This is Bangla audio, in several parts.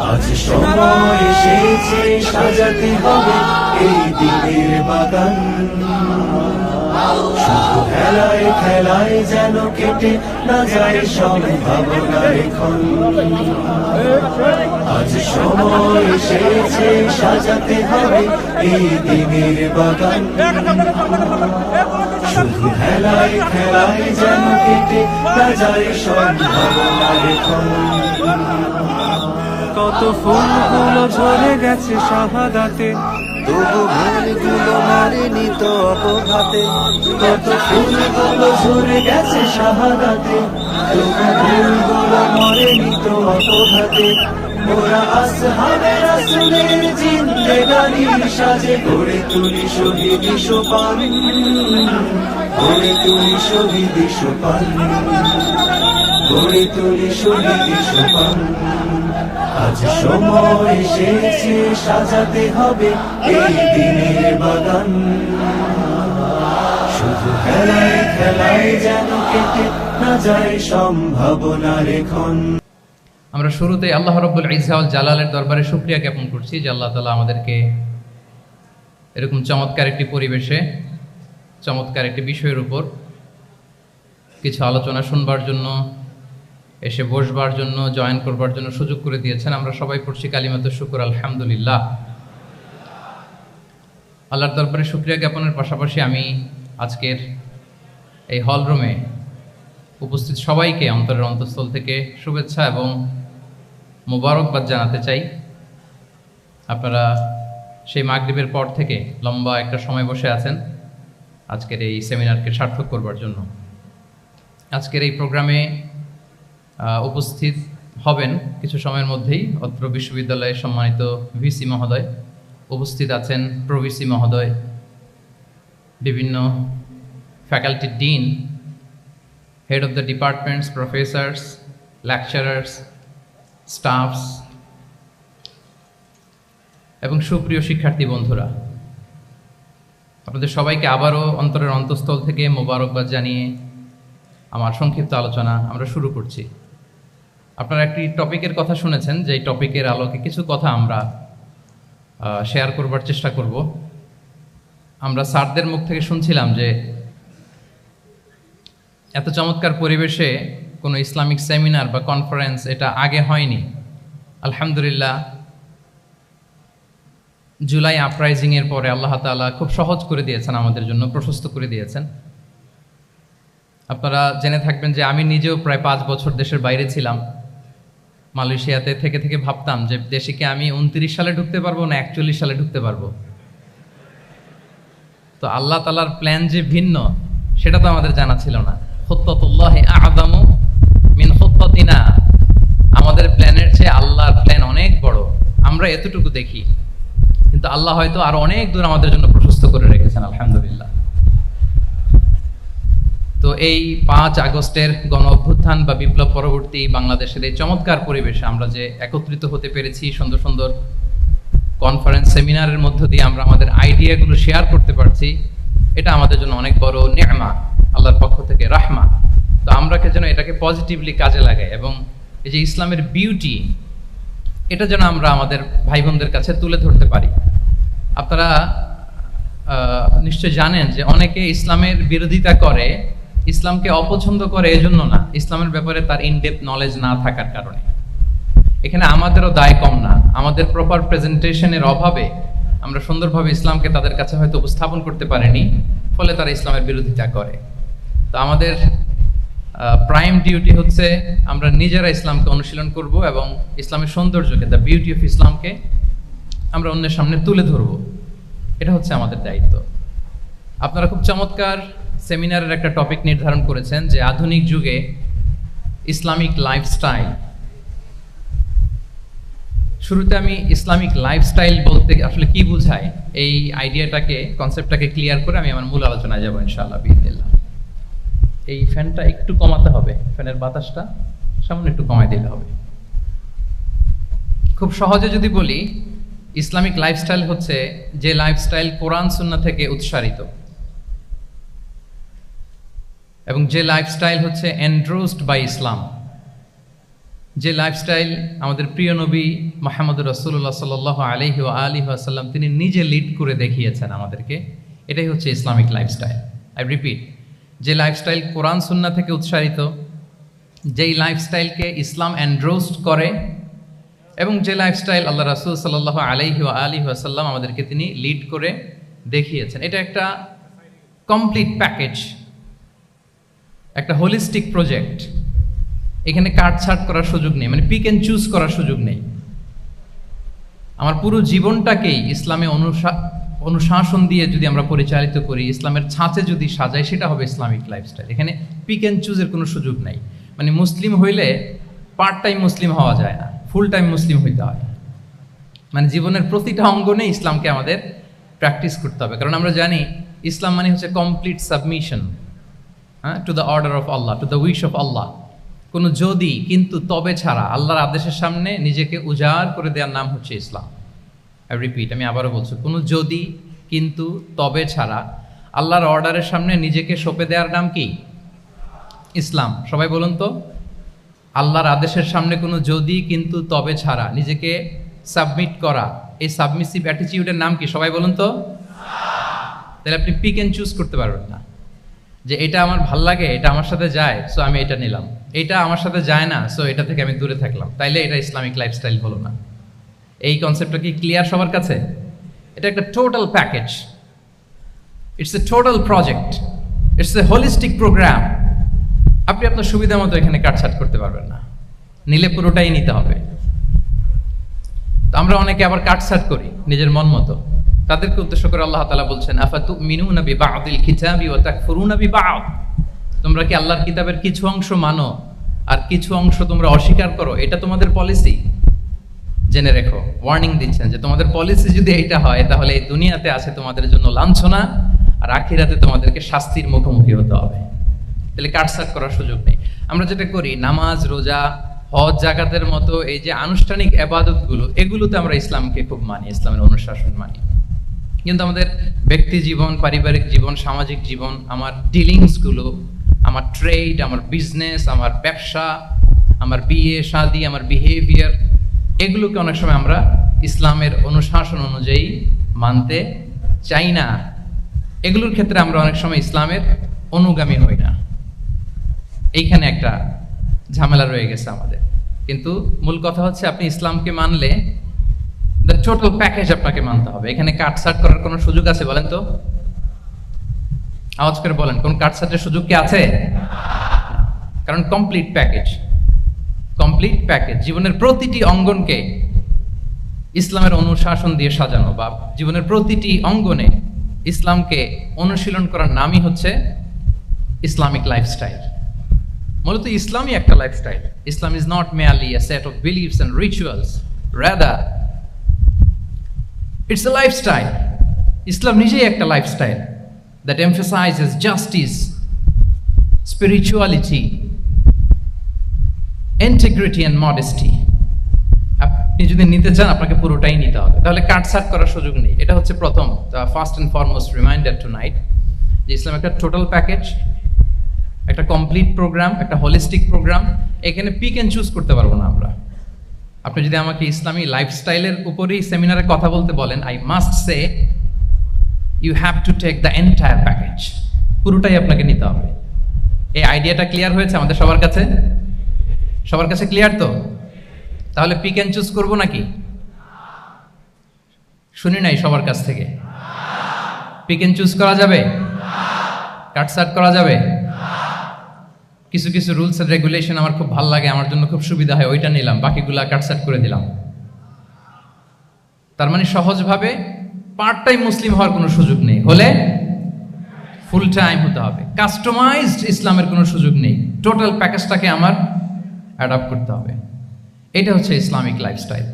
আজ সময় এসেছে সাজাতে হবে এই দিনের বাগান, শুধু খেলায় খেলায় যেন কেটে না যায় সম্ভাবনার ক্ষণ। আজ সময় এসেছে সাজাতে হবে এই দিনের বাগান, শুধু খেলায় খেলায় যেন কেটে না যায় সম্ভাবনার ক্ষণ। কত ফুলগুলো ঝরে গেছে শাহাদাতে, তবু ভুলগুলো মারেনি তো অপঘাতে। কত ফুলগুলো ঝরে গেছে শাহাদাতে, তবু ভুলগুলো মরেনি তো অপঘাতে। ওরা আসহাবে রাসূলের জিন্দেগানি সাজে গড়ে তুলি শহীদি সোপান, গড়ে তুলি শহীদি সোপান, গড়ে তুলি শহীদি সোপান। আজ সময় এসেছে সাজাতে হবে এই দিনের বাগান, শুধু খেলায় খেলায় যেন কেটে না যায় সম্ভাবনার ক্ষণ। আমরা শুরুতে আল্লাহ রাব্বুল ইজ্জা ওয়াল জালালের দরবারে শুকরিয়া জ্ঞাপন করছি যে আল্লাহ তাআলা আমাদেরকে এরকম চমৎকার একটি পরিবেশে চমৎকার একটি বিষয়ের উপর কিছু আলোচনা শুনবার জন্য, এসে বসবার জন্য, জয়েন করবার জন্য সুযোগ করে দিয়েছেন। আমরা সবাই পড়ছি কালিমাতুশ শুকর আলহামদুলিল্লাহ। আল্লাহর দরবারে শুকরিয়া জ্ঞাপনের পাশাপাশি আমি আজকের এই হল রুমে উপস্থিত সবাইকে অন্তরের অন্তঃস্থল থেকে শুভেচ্ছা এবং মোবারকবাদ জানাতে চাই। আপনারা সেই মাগরিবের পর থেকে লম্বা একটা সময় বসে আছেন আজকের এই সেমিনারকে সার্থক করবার জন্য। আজকের এই প্রোগ্রামে উপস্থিত হবেন কিছু সময়ের মধ্যেই অত্র বিশ্ববিদ্যালয়ের সম্মানিত ভিসি মহোদয়, উপস্থিত আছেন প্রভিসি মহোদয়, বিভিন্ন faculty dean, head of the departments, Professor's, lecturers, stuffs এবং সুপ্রিয় শিক্ষার্থী বন্ধুরা, আপনাদের সবাইকে আবারও অন্তরের অন্তঃস্থল থেকে মোবারকবাদ জানিয়ে আমার সংক্ষিপ্ত আলোচনা আমরা শুরু করছি। আপনারা একটি টপিকের কথা শুনেছেন, যে এই টপিকের আলোকে কিছু কথা আমরা শেয়ার করবার চেষ্টা করব। আমরা স্যারদের মুখ থেকে শুনছিলাম যে এত চমৎকার পরিবেশে কোনো ইসলামিক সেমিনার বা কনফারেন্স এটা আগে হয়নি। আলহামদুলিল্লাহ, জুলাই আপরাইজিংয়ের পরে আল্লাহ তাআলা খুব সহজ করে দিয়েছেন আমাদের জন্য, প্রশস্ত করে দিয়েছেন। আপনারা জেনে থাকবেন যে আমি নিজেও প্রায় 5 বছর দেশের বাইরে ছিলাম। মালয়েশিয়াতে থেকে থেকে ভাবতাম যে দেশে কি আমি 29 সালে ঢুকতে পারবো না 41 সালে ঢুকতে পারবো। তো আল্লাহ তাআলার প্ল্যান যে ভিন্ন সেটা তো আমাদের জানা ছিল না। খুত্তাতুল্লাহি আ'যামু মিন খুত্তাতিনা, আমাদের প্ল্যানের চেয়ে আল্লাহর প্ল্যান অনেক বড়। আমরা এতটুকু দেখি, কিন্তু আল্লাহ হয়তো আরো অনেক দূর আমাদের জন্য প্রশস্ত করে রেখেছেন। আলহামদুলিল্লাহ। তো এই 5 আগস্টের গণ অভ্যুত্থান বা বিপ্লব পরবর্তী বাংলাদেশের এই চমৎকার পরিবেশে আমরা যে একত্রিত হতে পেরেছি, সুন্দর সুন্দর কনফারেন্স সেমিনারের মধ্য দিয়ে আমরা আমাদের আইডিয়াগুলো শেয়ার করতে পারছি, এটা আমাদের জন্য অনেক বড় নেয়ামত, আল্লাহর পক্ষ থেকে রাহমা। তো আমরা যেন এটাকে পজিটিভলি কাজে লাগাই এবং এই যে ইসলামের বিউটি, এটা যেন আমরা আমাদের ভাই বোনদের কাছে তুলে ধরতে পারি। আপনারা নিশ্চয় জানেন যে অনেকে ইসলামের বিরোধিতা করে, ইসলামকে অপছন্দ করে এজন্য না, ইসলামের ব্যাপারে তার ইনডেপথ নলেজ না থাকার কারণে। এখানে আমাদেরও দায় কম না, আমাদের প্রপার প্রেজেন্টেশনের অভাবে আমরা সুন্দরভাবে ইসলামকে তাদের কাছে হয়তো উপস্থাপন করতে পারিনি, ফলে তারা ইসলামের বিরোধিতা করে। তো আমাদের প্রাইম ডিউটি হচ্ছে আমরা নিজেরা ইসলামকে অনুশীলন করব এবং ইসলামের সৌন্দর্যকে, দ্য বিউটি অফ ইসলামকে আমরা অন্যের সামনে তুলে ধরব। এটা হচ্ছে আমাদের দায়িত্ব। আপনারা খুব চমৎকার সেমিনারের একটা টপিক নির্ধারণ করেছেন যে আধুনিক যুগে ইসলামিক লাইফস্টাইল। শুরুতে আমি ইসলামিক লাইফস্টাইল বলতে আসলে কি বোঝায় এই আইডিয়াটাকে, কনসেপ্টটাকে ক্লিয়ার করে আমি আমার মূল আলোচনায় যাব ইনশাআল্লাহ বিইজনিল্লাহ। এই ফ্যানটা একটু কমাতে হবে, ফ্যানের বাতাসটা সামনে একটু কমাই দিলে হবে। খুব সহজে যদি বলি, ইসলামিক লাইফস্টাইল হচ্ছে যে লাইফস্টাইল কোরআন সুন্নাহ থেকে উৎসারিত এবং যে লাইফস্টাইল হচ্ছে এন্ডোর্সড বাই ইসলাম, যে লাইফস্টাইল আমাদের প্রিয় নবী মুহাম্মদ রাসূলুল্লাহ সাল্লাল্লাহু আলাইহি ওয়া আলিহি ওয়াসাল্লাম তিনি নিজে লিড করে দেখিয়েছেন আমাদেরকে, এটাই হচ্ছে ইসলামিক লাইফস্টাইল। আই রিপিট, যে লাইফস্টাইল কোরআন সুন্নাহ থেকে উৎসারিত, যেই লাইফস্টাইলকে ইসলাম এন্ডোর্সড করে, এবং যে লাইফস্টাইল আল্লাহ রাসূল সাল্লাল্লাহু আলাইহি ওয়া আলিহি ওয়াসাল্লাম আমাদেরকে তিনি লিড করে দেখিয়েছেন, এটা একটা কমপ্লিট প্যাকেজ, একটা হোলিস্টিক প্রজেক্ট। এখানে কাটছাট করার সুযোগ নেই, মানে পিক অ্যান্ড চুজ করার সুযোগ নেই। আমার পুরো জীবনটাকেই ইসলামে অনুশাসন দিয়ে যদি আমরা পরিচালিত করি, ইসলামের ছাঁচে যদি সাজাই, সেটা হবে ইসলামিক লাইফস্টাইল। এখানে পিক অ্যান্ড চুজের কোনো সুযোগ নাই। মানে মুসলিম হইলে পার্ট টাইম মুসলিম হওয়া যায় না, ফুল টাইম মুসলিম হইতে হয়। মানে জীবনের প্রতিটা অঙ্গনে ইসলামকে আমাদের প্র্যাকটিস করতে হবে, কারণ আমরা জানি ইসলাম মানে হচ্ছে complete submission to the order of Allah, to the wish of Allah. কোনো যদি কিন্তু তবে ছাড়া আল্লাহর আদেশের সামনে নিজেকে উজাড় করে দেওয়ার নাম হচ্ছে ইসলাম। আই রিপিট, আমি আবারও বলছি, কোনো যদি কিন্তু তবে ছাড়া আল্লাহর অর্ডারের সামনে নিজেকে সঁপে দেওয়ার নাম কি? ইসলাম। সবাই বলুন তো, আল্লাহর আদেশের সামনে কোনো যদি কিন্তু তবে ছাড়া নিজেকে সাবমিট করা, এই সাবমিসিভ অ্যাটিটিউডের নাম কি? সবাই বলুন তো। তাহলে আপনি পিক অ্যান্ড চুজ করতে পারবেন না, যে এটা আমার ভাল লাগে, এটা আমার সাথে যায়, সো আমি এটা নিলাম, এটা আমার সাথে যায় না, সো এটা থেকে আমি দূরে থাকলাম, তাইলে এটা ইসলামিক লাইফস্টাইল হলো না। এই কনসেপ্টটা কি ক্লিয়ার সবার কাছে? এটা একটা total package, it's a total project, it's a holistic programme. আপনি আপনার সুবিধা মতো এখানে কাটছাট করতে পারবেন না, নিলে পুরোটাই নিতে হবে। তো আমরা অনেকে আবার কাটছাট করি নিজের মন মতো, তাদেরকে উদ্দেশ্য করে আল্লাহ তাআলা বলছেন, আফাতুমিনুনা বিবা'দিল কিতাবি ওয়া তাকফুরুনা বিবা'দ। তোমরা কি আল্লাহর কিতাবের কিছু অংশ মানো আর কিছু অংশ তোমরা অস্বীকার করো? এটা তোমাদের পলিসি? জেনে রেখো, ওয়ার্নিং দিচ্ছেন যে তোমাদের পলিসি যদি এইটা হয়, তাহলে এই দুনিয়াতে আছে তোমাদের জন্য লাঞ্ছনা, আর আখিরাতে তোমাদেরকে শাস্তির মুখোমুখি হতে হবে। তাহলে কাটছাট করার সুযোগ নেই। আমরা যেটা করি, নামাজ, রোজা, হজ, জাকাতের মতো এই যে আনুষ্ঠানিক ইবাদতগুলো, এগুলোতে আমরা ইসলামকে খুব মানি, ইসলামের অনুশাসন মানি। কিন্তু আমাদের ব্যক্তি জীবন, পারিবারিক জীবন, সামাজিক জীবন, আমার ডিলিংসগুলো, আমার ট্রেড, আমার বিজনেস, আমার ব্যবসা, আমার বিয়ে শাদী, আমার বিহেভিয়ার, এগুলোকে অনেক সময় আমরা ইসলামের অনুশাসন অনুযায়ী মানতে চাই না। এগুলোর ক্ষেত্রে আমরা অনেক সময় ইসলামের অনুগামী হই না। এইখানে একটা ঝামেলা রয়ে গেছে আমাদের। কিন্তু মূল কথা হচ্ছে, আপনি ইসলামকে মানলে দ্য টোটাল প্যাকেজ আপনাকে মানতে হবে। এখানে কাটছাট করার কোনো সুযোগ আছে বলেন তো? আওয়াজ করে বলেন, কোন কাটছাটের সুযোগ কি আছে? কারণ কমপ্লিট প্যাকেজ, কমপ্লিট প্যাকেজ। জীবনের প্রতিটি অঙ্গনকে ইসলামের অনুশাসন দিয়ে সাজানো, বা জীবনের প্রতিটি অঙ্গনে ইসলামকে অনুশীলন করার নামই হচ্ছে ইসলামিক লাইফস্টাইল। মূলত ইসলামই একটা lifestyle. Islam is not merely a set of beliefs and rituals, rather it's a lifestyle. ইসলাম নিজেই একটা lifestyle that emphasizes justice, spirituality, integrity and modesty. আপনি যদি নিতে চান, আপনাকে পুরোটাই নিতে হবে, তাহলে কাটছাট করার সুযোগ নেই। এটা হচ্ছে প্রথম, first and foremost reminder tonight, যে ইসলাম একটা টোটাল প্যাকেজ, একটা কমপ্লিট প্রোগ্রাম, একটা হোলিস্টিক প্রোগ্রাম। এখানে পিক অ্যান্ড চুজ করতে পারবো না আমরা। আপনি যদি আমাকে ইসলামী লাইফস্টাইলের উপরেই সেমিনারে কথা বলতে বলেন, I must say you have to take the entire package, পুরোটাই আপনাকে নিতে হবে। এই আইডিয়াটা ক্লিয়ার হয়েছে আমাদের সবার কাছে? সবার কাছে ক্লিয়ার তো? তাহলে পিক অ্যান্ড চুজ করবো নাকি? শুনি নাই সবার কাছ থেকে। পিক অ্যান্ড চুজ করা যাবে? কাটছাট করা যাবে? কিছু কিছু রুলস এন্ড রেগুলেশন আমার খুব ভালো লাগে, আমার জন্য খুব সুবিধা হয়, ওইটা নিলাম, বাকিগুলা কাটছাট করে দিলাম। তার মানে সহজভাবে পার্ট টাইম মুসলিম হওয়ার কোনো সুযোগ নেই, হলে ফুল টাইম হতে হবে। কাস্টমাইজড ইসলামের কোনো সুযোগ নেই, টোটাল প্যাকেজটাকে আমার অ্যাডাপ্ট করতে হবে। এটা হচ্ছে ইসলামিক লাইফস্টাইল।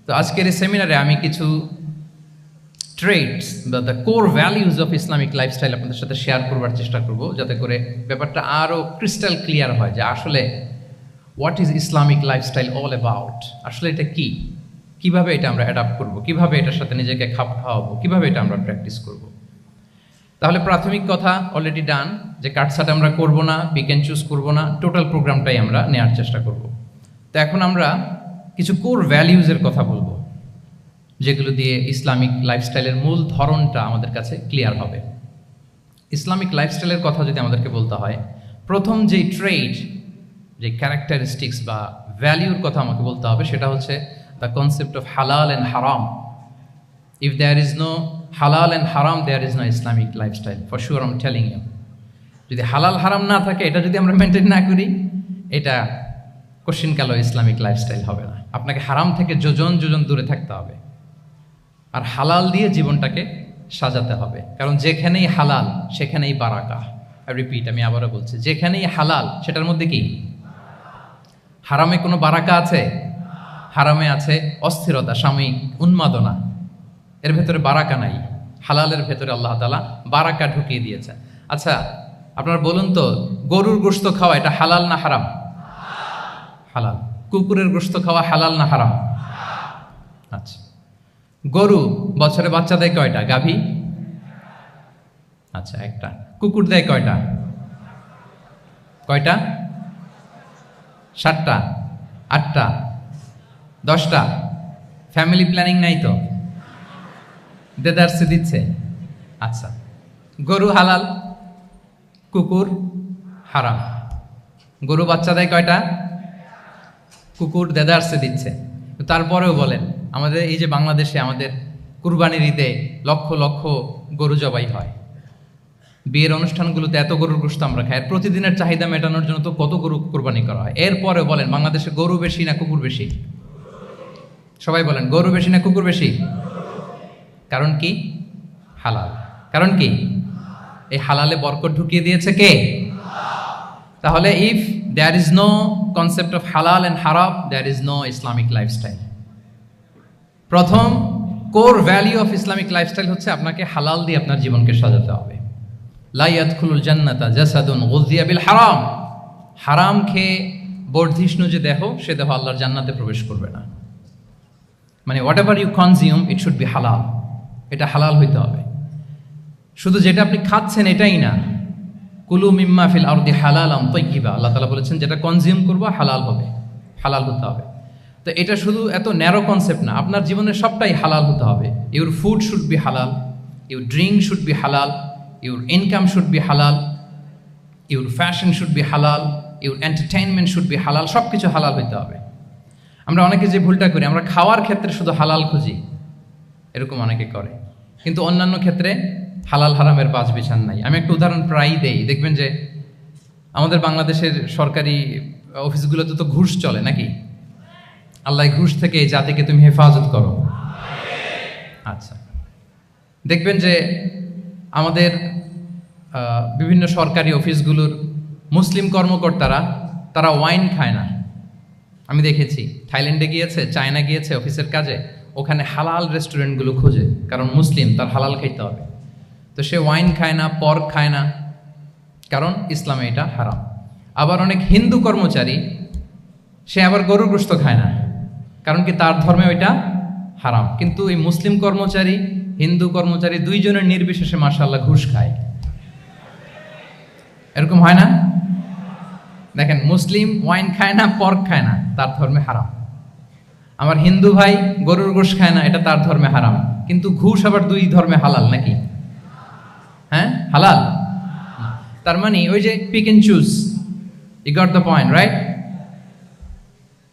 তো আজকের এই সেমিনারে আমি কিছু ট্রেটস বা the core values of Islamic lifestyle আপনাদের সাথে শেয়ার করবার চেষ্টা করব, যাতে করে ব্যাপারটা আরও ক্রিস্টাল ক্লিয়ার হয় যে আসলে what is Islamic lifestyle all about. আসলে এটা কি, কিভাবে এটা আমরা অ্যাডাপ্ট করব, কিভাবে এটার সাথে নিজেকে খাপ খাওয়াবো, কিভাবে এটা আমরা প্র্যাকটিস করব। তাহলে প্রাথমিক কথা অলরেডি ডান, যে কাটছাট আমরা করব না, পিক অ্যান্ড চুজ করবো না, টোটাল প্রোগ্রামটাই আমরা নেওয়ার চেষ্টা করব। তো এখন আমরা কিছু কোর ভ্যালিউজের কথা বলবো, যেগুলো দিয়ে ইসলামিক লাইফস্টাইলের মূল ধরনটা আমাদের কাছে ক্লিয়ার হবে। ইসলামিক লাইফস্টাইলের কথা যদি আমাদেরকে বলতে হয়, প্রথম যেই ট্রেড, যে ক্যারেক্টারিস্টিক্স বা ভ্যালিউর কথা আমাকে বলতে হবে, সেটা হচ্ছে দ্য কনসেপ্ট অফ হালাল and haram. If there is no halal and হারাম, there is no Islamic lifestyle, for sure I am telling you. যদি হালাল হারাম না থাকে, এটা যদি আমরা মেনটেন না করি, এটা কোশ্চিন কালো ইসলামিক লাইফস্টাইল হবে না। আপনাকে হারাম থেকে যোজন যোজন দূরে থাকতে হবে, আর হালাল দিয়ে জীবনটাকে সাজাতে হবে। কারণ যেখানেই হালাল সেখানেই বারাকা। রিপিট, আমি আবারও বলছি, যেখানেই হালাল সেটার মধ্যে কি? হারামে কোনো বারাকা আছে? হারামে আছে অস্থিরতা, সাময়িক উন্মাদনা, এর ভেতরে বারাকা নাই। হালালের ভেতরে আল্লাহ তাআলা বারাকা ঢুকিয়ে দিয়েছে। আচ্ছা, আপনারা বলুন তো, গরুর গোশত খাওয়া এটা হালাল না হারাম? হালাল। কুকুরের গোশত খাওয়া হালাল না হারাম? আচ্ছা, গরু বছরে বাচ্চা দেয় কয়টা? গাভী? আচ্ছা, একটা। কুকুর দেয় কয়টা? কয়টা? 7টা, 8টা, 10টা? ফ্যামিলি প্ল্যানিং নাই তো? দেদারসে দিচ্ছে। আচ্ছা, গরু হালাল, কুকুর হারাম। গরু বাচ্চা দেয় কয়টা? কুকুর দেদারসে দিচ্ছে। তারপরেও বলেন, আমাদের এই যে বাংলাদেশে আমাদের কুরবানির ঈদে লক্ষ লক্ষ গরু জবাই হয়, বিয়ের অনুষ্ঠানগুলোতে এত গরুর গোশত আমরা খাই, প্রতিদিনের চাহিদা মেটানোর জন্য তো কত গরু কোরবানি করা হয়। এরপরে বলেন, বাংলাদেশে গরু বেশি না কুকুর বেশি? সবাই বলেন, গরু বেশি না কুকুর বেশি? কারণ কি? হালাল। কারণ কি? এই হালালে বরকত ঢুকিয়ে দিয়েছে কে? তাহলে if there is no concept of হালাল অ্যান্ড হারাম, there is no Islamic lifestyle. প্রথম core value of Islamic lifestyle হচ্ছে আপনাকে হালাল দিয়ে আপনার জীবনকে সাজাতে হবে। লা ইয়াদখুলুল জান্নাতা জাসাদুন গুযিয়া বিল হারাম। হারাম খেয়ে বর্ধিষ্ণু যে দেহ, সে দেহ আল্লাহর জান্নাতে প্রবেশ করবে না। মানে whatever you consume, it should be halal. এটা হালাল হইতে হবে। শুধু যেটা আপনি খাচ্ছেন এটাই না, কুলু মিম্মা ফিল আরদি হালালান তাইয়্যিবা, আল্লাহ তাআলা বলেছেন যেটা কনজিউম করবো হালাল হবে, হালাল হতে হবে। তো এটা শুধু এত ন্যারো কনসেপ্ট না, আপনার জীবনের সবটাই হালাল হতে হবে। ইউর ফুড শুড বি হালাল, ইউর ড্রিঙ্ক শুড বি হালাল, ইউর ইনকাম শুড বি হালাল, ইউর ফ্যাশন শুড বি হালাল, ইউর এন্টারটেইনমেন্ট শুড বি হালাল। সব কিছু হালাল হইতে হবে। আমরা অনেকে যে ভুলটা করি, আমরা খাওয়ার ক্ষেত্রে শুধু হালাল খুঁজি, এরকম অনেকে করে, কিন্তু অন্যান্য ক্ষেত্রে হালাল হারামের বাজ বিছান নাই। আমি একটা উদাহরণ প্রায়ই দেই, দেখবেন যে আমাদের বাংলাদেশের সরকারি অফিসগুলোতে তো ঘুষ চলে নাকি? আল্লাহ ঘুষ থেকে এই জাতিকে তুমি হেফাজত করো। আচ্ছা, দেখবেন যে আমাদের বিভিন্ন সরকারি অফিসগুলোর মুসলিম কর্মকর্তারা, তারা ওয়াইন খায় না। আমি দেখেছি, থাইল্যান্ডে গিয়েছে, চায়না গিয়েছে অফিসের কাজে, ওখানে হালাল রেস্টুরেন্টগুলো খোঁজে, কারণ মুসলিম, তার হালাল খাইতে হবে। তো সে ওয়াইন খায় না, পর্ক খায় না, কারণ ইসলামে এটা হারাম। আবার অনেক হিন্দু কর্মচারী, সে আবার গরুর গোশত খায় না, কারণ কি তার ধর্মে ওইটা হারাম। কিন্তু এই মুসলিম কর্মচারী, হিন্দু কর্মচারী দুইজনের নির্বিশেষে মাশাআল্লাহ ঘুষ খায়। এরকম হয় না? দেখেন, মুসলিম ওয়াইন খায় না, পর্ক খায় না, তার ধর্মে হারাম। আমার হিন্দু ভাই গরুর গোশত খায় না, এটা তার ধর্মে হারাম। কিন্তু ঘুষ আবার দুই ধর্মে হালাল নাকি? হ্যাঁ, হালাল। তার মানে ওই যে pick and choose, you got the point, right?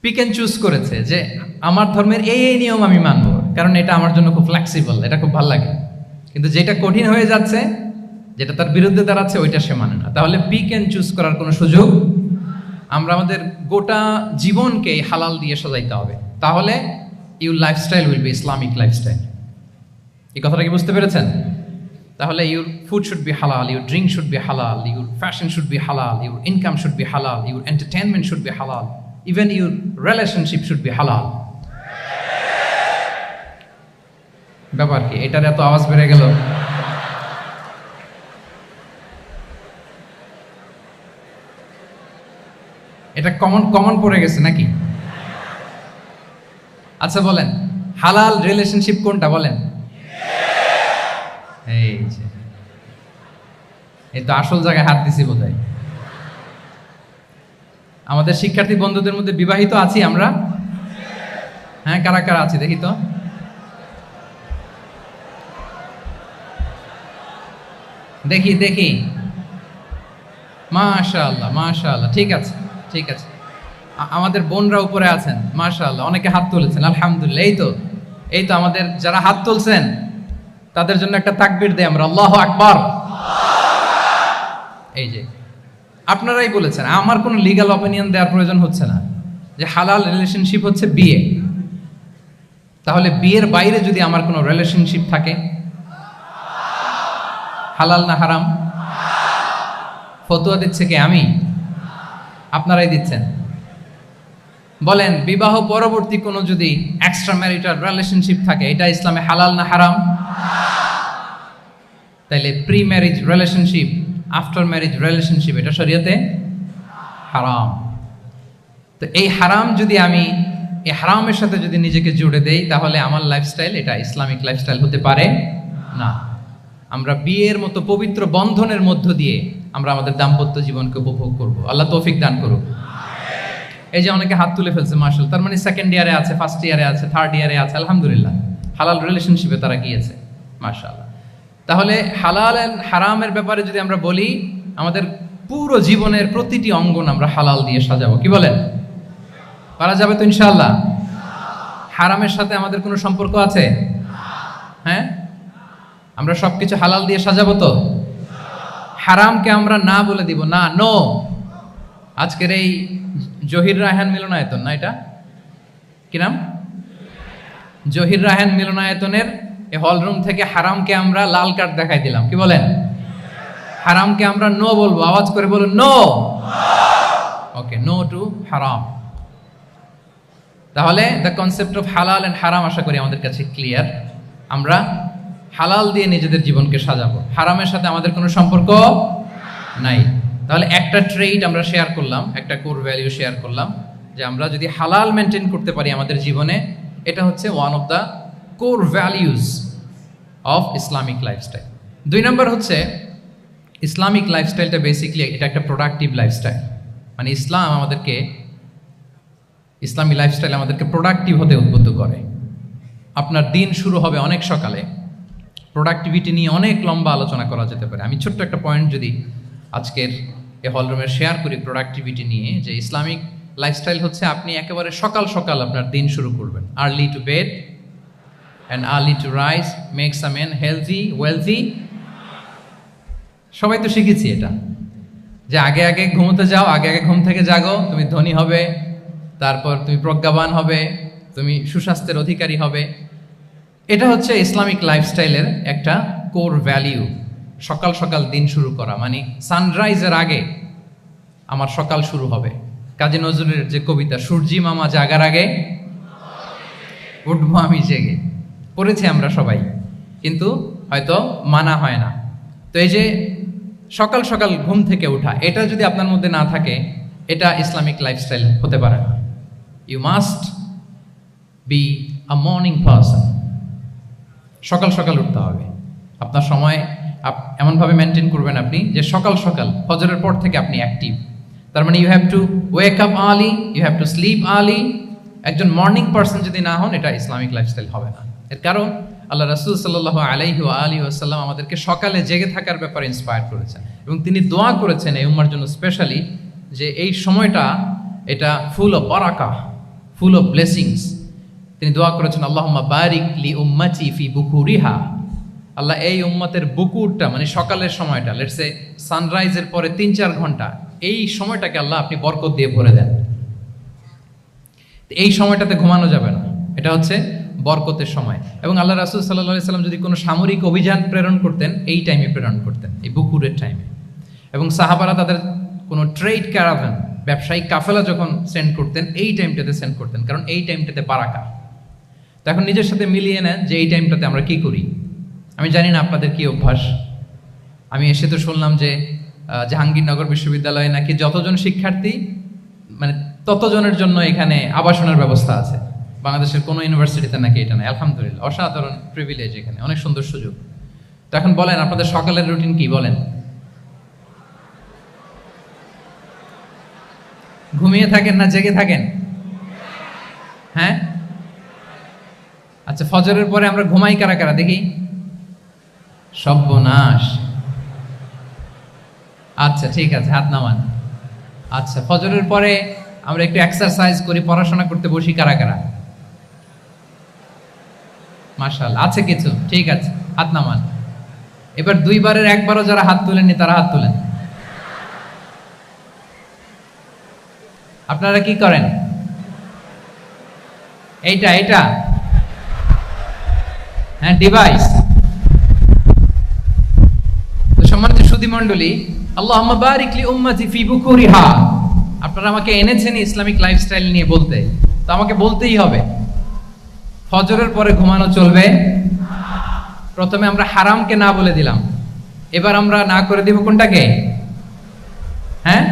Pick and choose করেছে যে আমার ধর্মের এই এই নিয়ম আমি মানবো, কারণ এটা আমার জন্য খুব ফ্লেক্সিবল, এটা খুব ভালো লাগে। কিন্তু যেটা কঠিন হয়ে যাচ্ছে, যেটা তার বিরুদ্ধে দাঁড়াচ্ছে, ওইটা সে মানে না। তাহলে পিক এন্ড চুজ করার কোনো সুযোগ। আমরা আমাদের গোটা জীবনকে হালাল দিয়ে সাজাইতে হবে, তাহলে your lifestyle will be Islamic lifestyle. এই কথাটা কি বুঝতে পেরেছেন? তাহলে ইউর ফুড শুড বি হালাল, ইউর ড্রিঙ্ক শুড বি হালাল, ইউর ফ্যাশন শুড বি হালাল, ইউর ইনকাম শুড বি হালাল, ইউর এন্টারটেনমেন্ট শুড বি হালাল, even your relationship should be হালাল। ব্যাপার কি? এটার এত আওয়াজ বেড়ে গেল। এটা কমন পড়ে গেছে নাকি? আচ্ছা বলেন, হালাল রিলেশনশিপ কোনটা বলেন? এই তো আসল জায়গায় হাত দিছি বোধহয়। আমাদের শিক্ষার্থী বন্ধুদের মধ্যে বিবাহিত আছি আমরা? হ্যাঁ, কারা কারা আছি দেখি তো। দেখি দেখি, মাশাআল্লাহ মাশাআল্লাহ, ঠিক আছে ঠিক আছে। আমাদের বোনরা উপরে আছেন, মাশাআল্লাহ, অনেকে হাত তুলেছেন, আলহামদুলিল্লাহ। এই তো আমাদের যারা হাত তুলছেন তাদের জন্য একটা তাকবীর দেই আমরা, আল্লাহু আকবার। এই যে আপনারাই বলেছেন, আমার কোনো লিগ্যাল অপিনিয়ন দেওয়ার প্রয়োজন হচ্ছে না, যে হালাল রিলেশনশিপ হচ্ছে বিয়ে। তাহলে বিয়ের বাইরে যদি আমার কোনো রিলেশনশিপ থাকে, হালাল না হারাম? ফতোয়া দিচ্ছে কে? আমি? আপনারাই দিচ্ছেন। বলেন, বিবাহ পরবর্তী কোনো যদি এক্সট্রা ম্যারিটাল রিলেশনশিপ থাকে, এটা ইসলামে হালাল না হারাম? তাইলে pre marriage relationship, after marriage relationship, এটা শরীয়তে হারাম। তো এই হারাম যদি আমি এই হারামের সাথে যদি নিজেকে জুড়ে দেই, তাহলে আমার লাইফস্টাইল এটা ইসলামিক লাইফস্টাইল হতে পারে না। আমরা বিয়ের মতো পবিত্র বন্ধনের মধ্য দিয়ে আমরা আমাদের দাম্পত্য জীবনকে উপভোগ করব। আল্লাহ তৌফিক দান করুক। এই যে অনেকে হাত তুলে ফেলছে, মাশাআল্লাহ, তার মানে সেকেন্ড ইয়ারে আছে, ফার্স্ট ইয়ারে আছে, থার্ড ইয়ারে আছে, আলহামদুলিল্লাহ, হালাল রিলেশনশিপে তারা গিয়েছে, মাশাআল্লাহ। তাহলে হালাল এন্ড হারামের ব্যাপারে যদি আমরা বলি, আমাদের পুরো জীবনের প্রতিটি অঙ্গন আমরা হালাল দিয়ে সাজাবো। কি বলেন? পারা যাবে তো ইনশাআল্লাহ? হারামের সাথে আমাদের কোনো সম্পর্ক আছে? হ্যাঁ, আমরা সবকিছু হালাল দিয়ে সাজাবো তো? হারামকে আমরা না বলে দিব, না, নো। আজকের এই জহির রায়হান মিলনায়তন, না এটা কি নাম, জহির রায়হান মিলনায়তনের এই হলরুম থেকে হারামকে আমরা লাল কার্ড দেখাই দিলাম। কি বলেন? হারামকে আমরা নো বলবো, আওয়াজ করে বলুন, নো। ওকে, নো টু হারাম। তাহলে দ্য কনসেপ্ট অফ হালাল এন্ড হারাম আশা করি আমাদের কাছে ক্লিয়ার। আমরা হালাল দিয়ে নিজেদের জীবনকে সাজাবো, হারামের সাথে আমাদের কোনো সম্পর্ক নাই। তাহলে একটা ট্রেড আমরা শেয়ার করলাম, একটা কোর ভ্যালু শেয়ার করলাম, যে আমরা যদি হালাল মেনটেন করতে পারি আমাদের জীবনে, এটা হচ্ছে one of the core values of Islamic lifestyle. 2 নম্বর হচ্ছে, ইসলামিক লাইফস্টাইলটা বেসিকলি এটা একটা প্রোডাক্টিভ লাইফস্টাইল। মানে ইসলামী লাইফস্টাইল আমাদেরকে প্রোডাক্টিভ হতে উদ্বুদ্ধ করে। আপনার দিন শুরু হবে অনেক সকালে, প্রোডাক্টিভিটি নিয়ে অনেক লম্বা আলোচনা করা যেতে পারে। আমি ছোট্ট একটা পয়েন্ট যদি আজকের এই হলরুমে শেয়ার করি প্রোডাক্টিভিটি নিয়ে, যে ইসলামিক লাইফস্টাইল হচ্ছে আপনি একেবারে সকাল সকাল আপনার দিন শুরু করবেন। Early to bed and early to rise makes a man healthy wealthy. সবাই তো শিখেছি এটা, যে আগে আগে ঘুমোতে যাও, আগে আগে ঘুম থেকে জাগো, তুমি ধনী হবে, তারপর তুমি প্রজ্ঞাবান হবে, তুমি সুস্বাস্থ্যের অধিকারী হবে। এটা হচ্ছে ইসলামিক লাইফস্টাইলের একটা কোর ভ্যালিউ। সকাল সকাল দিন শুরু করা, মানে সানরাইজের আগে আমার সকাল শুরু হবে। কাজী নজরুলের যে কবিতা, সূর্যি মামা জাগার আগে উঠবো আমি জেগে, পড়েছি আমরা সবাই, কিন্তু হয়তো মানা হয় না। তো এই যে সকাল সকাল ঘুম থেকে ওঠা, এটা যদি আপনার মধ্যে না থাকে, এটা ইসলামিক লাইফস্টাইল হতে পারে না। You must be a morning person. সকাল সকাল উঠতে হবে। আপনার সময় এমনভাবে মেনটেন করবেন আপনি, যে সকাল সকাল ফজরের পর থেকে আপনি অ্যাক্টিভ। তার মানে you have to wake up early, you have to sleep early. একজন মর্নিং পারসন যদি না হন, এটা ইসলামিক লাইফস্টাইল হবে না। এর কারণ আল্লাহ রাসূল সাল্লাল্লাহু আলাইহি ওয়া আলিহি ওয়াসাল্লাম আমাদেরকে সকালে জেগে থাকার ব্যাপারে ইন্সপায়ার করেছেন, এবং তিনি দোয়া করেছেন এই উম্মার জন্য স্পেশালি, যে এই সময়টা এটা ফুল অফ বারাকা, ফুল অফ ব্লেসিংস। তিনি দোয়া করেছেন, আল্লাহুম্মা বারিক লি উম্মতি ফি বুকুরিহা। আল্লাহ এই উম্মতের বুকুরটা, মানে সকালের সময়টা, লেটস সে সানরাইজের পরে 3-4 ঘন্টা, এই সময়টাকে আল্লাহ আপনি বরকত দিয়ে ভরে দেন। এই সময়টাতে ঘুমানো যাবে না, এটা হচ্ছে বরকতের সময়। এবং আল্লাহ রাসূল সাল্লাল্লাহু আলাইহি সাল্লাম যদি কোনো সামরিক অভিযান প্রেরণ করতেন, এই টাইমে প্রেরণ করতেন, এই বুকুরের টাইমে। এবং সাহাবারা তাদের কোনো ট্রেড ক্যারাভান, ব্যবসায়িক কাফেলা যখন সেন্ড করতেন, এই টাইমটাতে সেন্ড করতেন, কারণ এই টাইমটাতে বারাকা। তো এখন নিজের সাথে মিলিয়ে নেন যে এই টাইমটাতে আমরা কি করি। আমি জানি না আপনাদের কি অভ্যাস। আমি এসে তো শুনলাম যে জাহাঙ্গীরনগর বিশ্ববিদ্যালয়ে নাকি যতজন শিক্ষার্থী, মানে ততজনের জন্য এখানে আবাসনের ব্যবস্থা আছে। বাংলাদেশের কোনো ইউনিভার্সিটিতে নাকি এটা নেই। আলহামদুলিল্লাহ, অসাধারণ প্রিভিলেজ, এখানে অনেক সুন্দর সুযোগ। তো এখন বলেন, আপনাদের সকালের রুটিন কি? বলেন ঘুমিয়ে থাকেন না জেগে থাকেন? হ্যাঁ, আচ্ছা, ফজরের পরে আমরা ঘুমাই কারা কারা দেখি? সর্বনাশ। আচ্ছা ঠিক আছে, হাত নামান। আচ্ছা, ফজরের পরে আমরা একটু এক্সারসাইজ করি, পড়াশোনা করতে বসি কারা কারা? মাশাআল্লাহ, আছে কিছু, ঠিক আছে, হাত নামান। এবার দুইবারের একবারও যারা হাত তুলেননি তারা হাত তুলেন। আপনারা কি করেন? এইটা এইটা হ্যাঁ, ডিভাইস। তো সম্মানিত সুধী মণ্ডলী, আল্লাহুম্মা বারিক লি উম্মতি ফি বুকুরিহা, আপনারা আমাকে এনেছেন ইসলামিক লাইফস্টাইল নিয়ে বলতে, তো আমাকে বলতেই হবে ফজরের পরে ঘুমানো চলবে। প্রথমে আমরা হারামকে না বলে দিলাম, এবার আমরা না করে দিব কোনটাকে? হ্যাঁ,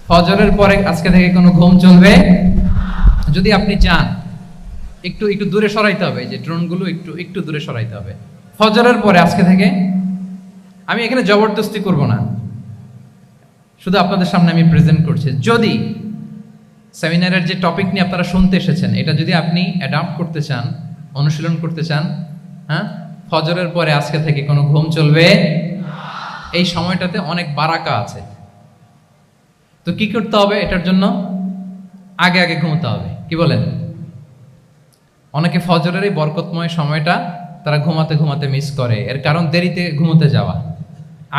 ফজরের পরে আজকে থেকে কোনো ঘুম চলবে। যদি আপনি চান একটু একটু দূরে সরাইতে হবে, যে ড্রোনগুলো একটু একটু দূরে সরাইতে হবে। ফজরের পরে আজকে থেকে আমি এখানে জবরদস্তি করব না, শুধু আপনাদের সামনে আমি প্রেজেন্ট করছি। যদি সেমিনারের যে টপিক নিয়ে আপনারা শুনতে এসেছেন, এটা যদি আপনি অ্যাডাপ্ট করতে চান, অনুশীলন করতে চান, হ্যাঁ, ফজরের পরে আজকে থেকে কোনো ঘুম চলবে। এই সময়টাতে অনেক বারাকা আছে। তো কি করতে হবে? এটার জন্য আগে আগে ঘুমোতে হবে। কি বলেন? অনেকে ফজরের এই বরকতময় সময়টা তারা ঘুমাতে ঘুমাতে মিস করে, এর কারণ দেরিতে ঘুমোতে যাওয়া।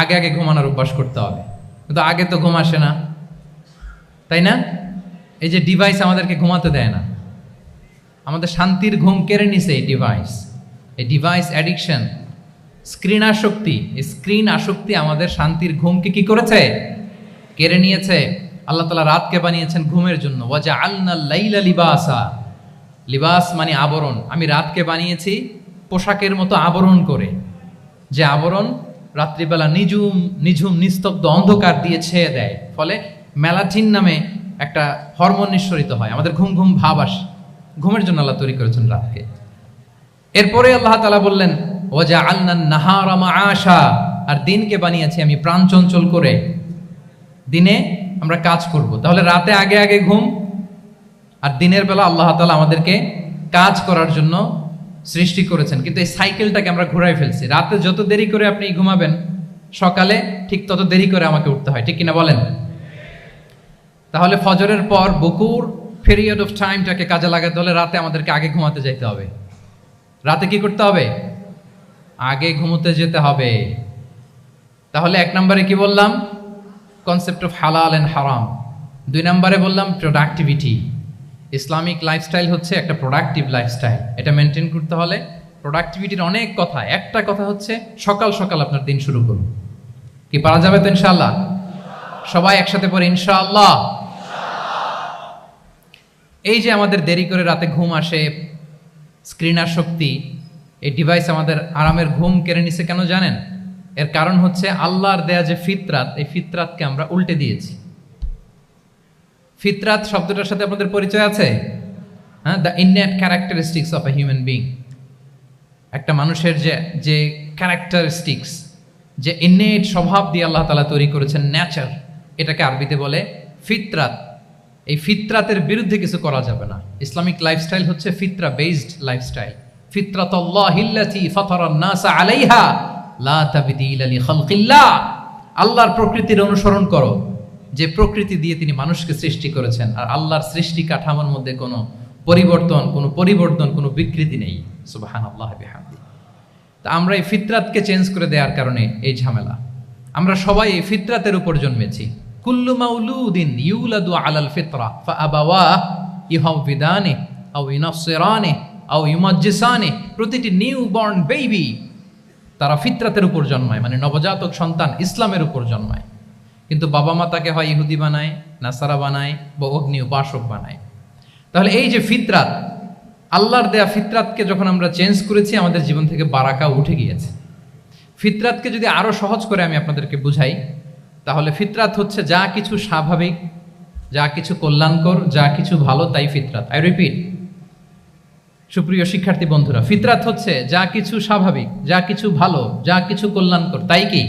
আগে আগে ঘুমানোর অভ্যাস করতে হবে, কিন্তু আগে তো ঘুম আসে না, তাই না? এই যে ডিভাইস আমাদেরকে ঘুমাতে দেয় না, আমাদের শান্তির ঘুম কেড়ে নিছে এই ডিভাইস। এই ডিভাইস অ্যাডিকশন, স্ক্রিন আসক্তি, এই স্ক্রিন আসক্তি আমাদের শান্তির ঘুমকে কি করেছে? কেড়ে নিয়েছে। আল্লাহ তাআলা রাতকে বানিয়েছেন ঘুমের জন্য। ওয়াজআলনাল লাইলা লিবাসা, লিবাস মানে আবরণ। আমি রাতকে বানিয়েছি পোশাকের মতো আবরণ করে, যে আবরণ রাত্রিবেলা নিঝুম নিঝুম নিস্তব্ধ অন্ধকার দিয়ে ছেয়ে দেয়, ফলে মেলাটিন নামে একটা হরমোন নিঃসরিত হয়, আমাদের ঘুম ঘুম ভাব আসে। ঘুমের জন্য আল্লাহ তৈরি করেছেন রাতকে। এরপরে আল্লাহ তাআলা বললেন ওয়াজআলনান নাহারা মাআশা, আর দিনকে বানিয়েছি আমি প্রাণ চঞ্চল করে, দিনে আমরা কাজ করব। তাহলে রাতে আগে আগে ঘুম, আর দিনের বেলা আল্লাহ তাআলা আমাদেরকে কাজ করার জন্য সৃষ্টি করেছেন। কিন্তু এই সাইকেলটাকে আমরা ঘুরাই ফেলছি। রাতে যত দেরি করে আপনি ঘুমাবেন, সকালে ঠিক তত দেরি করে আমাকে উঠতে হয়, ঠিক কিনা বলেন? তাহলে ফজরের পর বকুর পিরিয়ড অফ টাইমটাকে কাজে লাগাতে হলে রাতে আমাদেরকে আগে ঘুমাতে যেতে হবে। রাতে কি করতে হবে? আগে ঘুমোতে যেতে হবে। তাহলে এক নম্বরে কি বললাম? কনসেপ্ট অফ হালাল এন্ড হারাম। 2 নম্বরে বললাম প্রোডাক্টিভিটি। ইসলামিক লাইফস্টাইল হচ্ছে একটা প্রোডাক্টিভ লাইফস্টাইল। এটা মেনটেন করতে হলে প্রোডাক্টিভিটির অনেক কথা। একটা কথা হচ্ছে সকাল সকাল আপনার দিন শুরু করুন। কি পারা যাবে তো ইনশাআল্লাহ? সবাই একসাথে পড়ে ইনশাআল্লাহ। এই যে আমাদের দেরি করে রাতে ঘুম আসে, স্ক্রিন আসক্তি, এই ডিভাইস আমাদের আরামের ঘুম কেড়ে নিছে কেন জানেন? এর কারণ হচ্ছে আল্লাহর দেয়া যে ফিতরাত, এই ফিতরাতকে আমরা উল্টে দিয়েছি। ফিতরাত শব্দটার সাথে আপনাদের পরিচয় আছে? হ্যাঁ, the innate characteristics of a human being. একটা মানুষের যে ক্যারেক্টারিস্টিক্স, যে ইননেট স্বভাব দিয়ে আল্লাহ তাআলা তৈরি করেছেন, নেচার, এটাকে আরবিতে বলে ফিতরাত। এই ফিতরাতের বিরুদ্ধে কিছু করা যাবে না। ইসলামিক লাইফস্টাইল হচ্ছে ফিতরা বেসড লাইফস্টাইল। ফিতরাতাল্লাহিল্লাতী ফাতারান নাসা আলাইহা লা তাবদীলা লিখালকিল্লাহ। আল্লাহর প্রকৃতির অনুসরণ করো, যে প্রকৃতি দিয়ে তিনি মানুষকে সৃষ্টি করেছেন। আর আল্লাহর সৃষ্টি কাঠামোর মধ্যে কোনো পরিবর্তন, কোনো বিকৃতি নেই। সুবহানাল্লাহ বিহামদি। তা আমরা এই ফিতরাতকে চেঞ্জ করে দেওয়ার কারণে এই ঝামেলা। আমরা সবাই এই ফিতরাতের উপর জন্মেছি। কুল্লু মাউলুদিন ইউলাদু আলাল ফিতরা ফাআবাওয়াহু ইউহাউবিদানিহি আও ইউনাসসিরানিহি আও ইউমাজ্জিসানিহি। প্রতিটি নিউ বর্ন বেবি তারা ফিতরাতের উপর জন্মায়, মানে নবজাতক সন্তান ইসলামের উপর জন্মায়। কিন্তু বাবা মা তাকে হয় ইহুদি বানায়, নাসারা বানায়, বা অগ্নি উপাসক বানায়। তাহলে এই যে ফিতরাত, আল্লাহর দেয়া ফিতরাতকে যখন আমরা চেঞ্জ করেছি, আমাদের জীবন থেকে বারাকা উঠে গিয়েছে। ফিতরাতকে যদি আরো সহজ করে আমি আপনাদেরকে বুঝাই, তাহলে ফিতরাত হচ্ছে যা কিছু স্বাভাবিক, যা কিছু কল্যাণকর, যা কিছু ভালো, তাই ফিতরাত। আই রিপিট, সুপ্রিয় শিক্ষার্থী বন্ধুরা, ফিতরাত হচ্ছে যা কিছু স্বাভাবিক, যা কিছু ভালো, যা কিছু কল্যাণকর, তাই কি?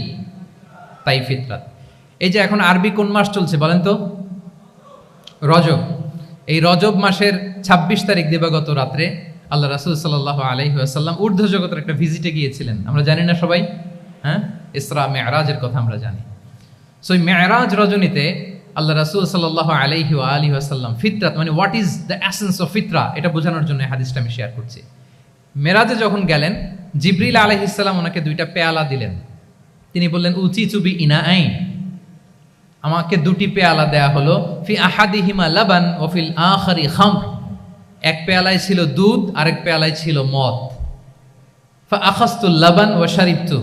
তাই ফিতরাত। এই যে এখন আরবি কোন মাস চলছে বলেন তো? রজব, এই রজব মাসের ২৬ তারিখ দিবাগত রাত্রে আল্লাহ রাসূল সাল্লাল্লাহু আলাইহি ওয়াসাল্লাম ঊর্ধ্ব জগতের একটা ভিজিটে গিয়েছিলেন। আমরা জানি না সবাই? হ্যাঁ, ইসরা মেরাজের কথা আমরা জানি। সো এই মেরাজ রজনীতে আল্লাহ রাসূল সাল্লাল্লাহু আলাইহি ওয়া আলিহি ওয়াসাল্লাম ফিতরাত মানে what is the essence of ফিতরা এটা বোঝানোর জন্য এই হাদিসটা আমি শেয়ার করছি। মেরাজে যখন গেলেন, জিবরিল আলাইহিস সালাম ওনাকে 2টা পেয়ালা দিলেন। তিনি বললেন উচিচু বি ইনাআইন, আমাকে 2টি পেয়ালা দেয়া হলো, ফি আহাদিহিমা লাবান ওয়া ফিল আখারি খামর, এক পেয়ালায় ছিল দুধ আরেক পেয়ালায় ছিল মদ। ফা আখাযতুল লাবান ওয়া শারিবতু,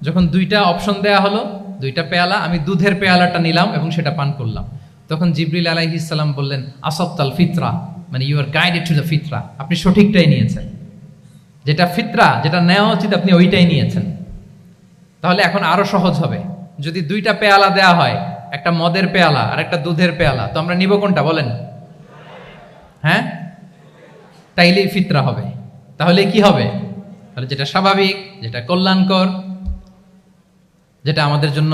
যখন 2টা অপশন দেয়া হলো, 2টা পেয়ালা, আমি দুধের পেয়ালাটা নিলাম এবং সেটা পান করলাম। তখন জিবরিল আলাইহিস সালাম বললেন আসাবতাল ফিতরা, মানে you are guided to the ফিতরা, আপনি সঠিকটাই নিয়েছেন, যেটা ফিতরা, যেটা নেওয়া উচিত আপনি ওইটাই নিয়েছেন। তাহলে এখন আরো সহজ হবে, যদি 2টা পেয়ালা দেয়া হয়, একটা মদের পেয়ালা আর একটা দুধের পেয়ালা, তো আমরা নিব কোনটা বলেন? হ্যাঁ, তাইলেই ফিতরা হবে। তাহলে কি হবে? তাহলে যেটা স্বাভাবিক, যেটা কল্যাণকর, যেটা আমাদের জন্য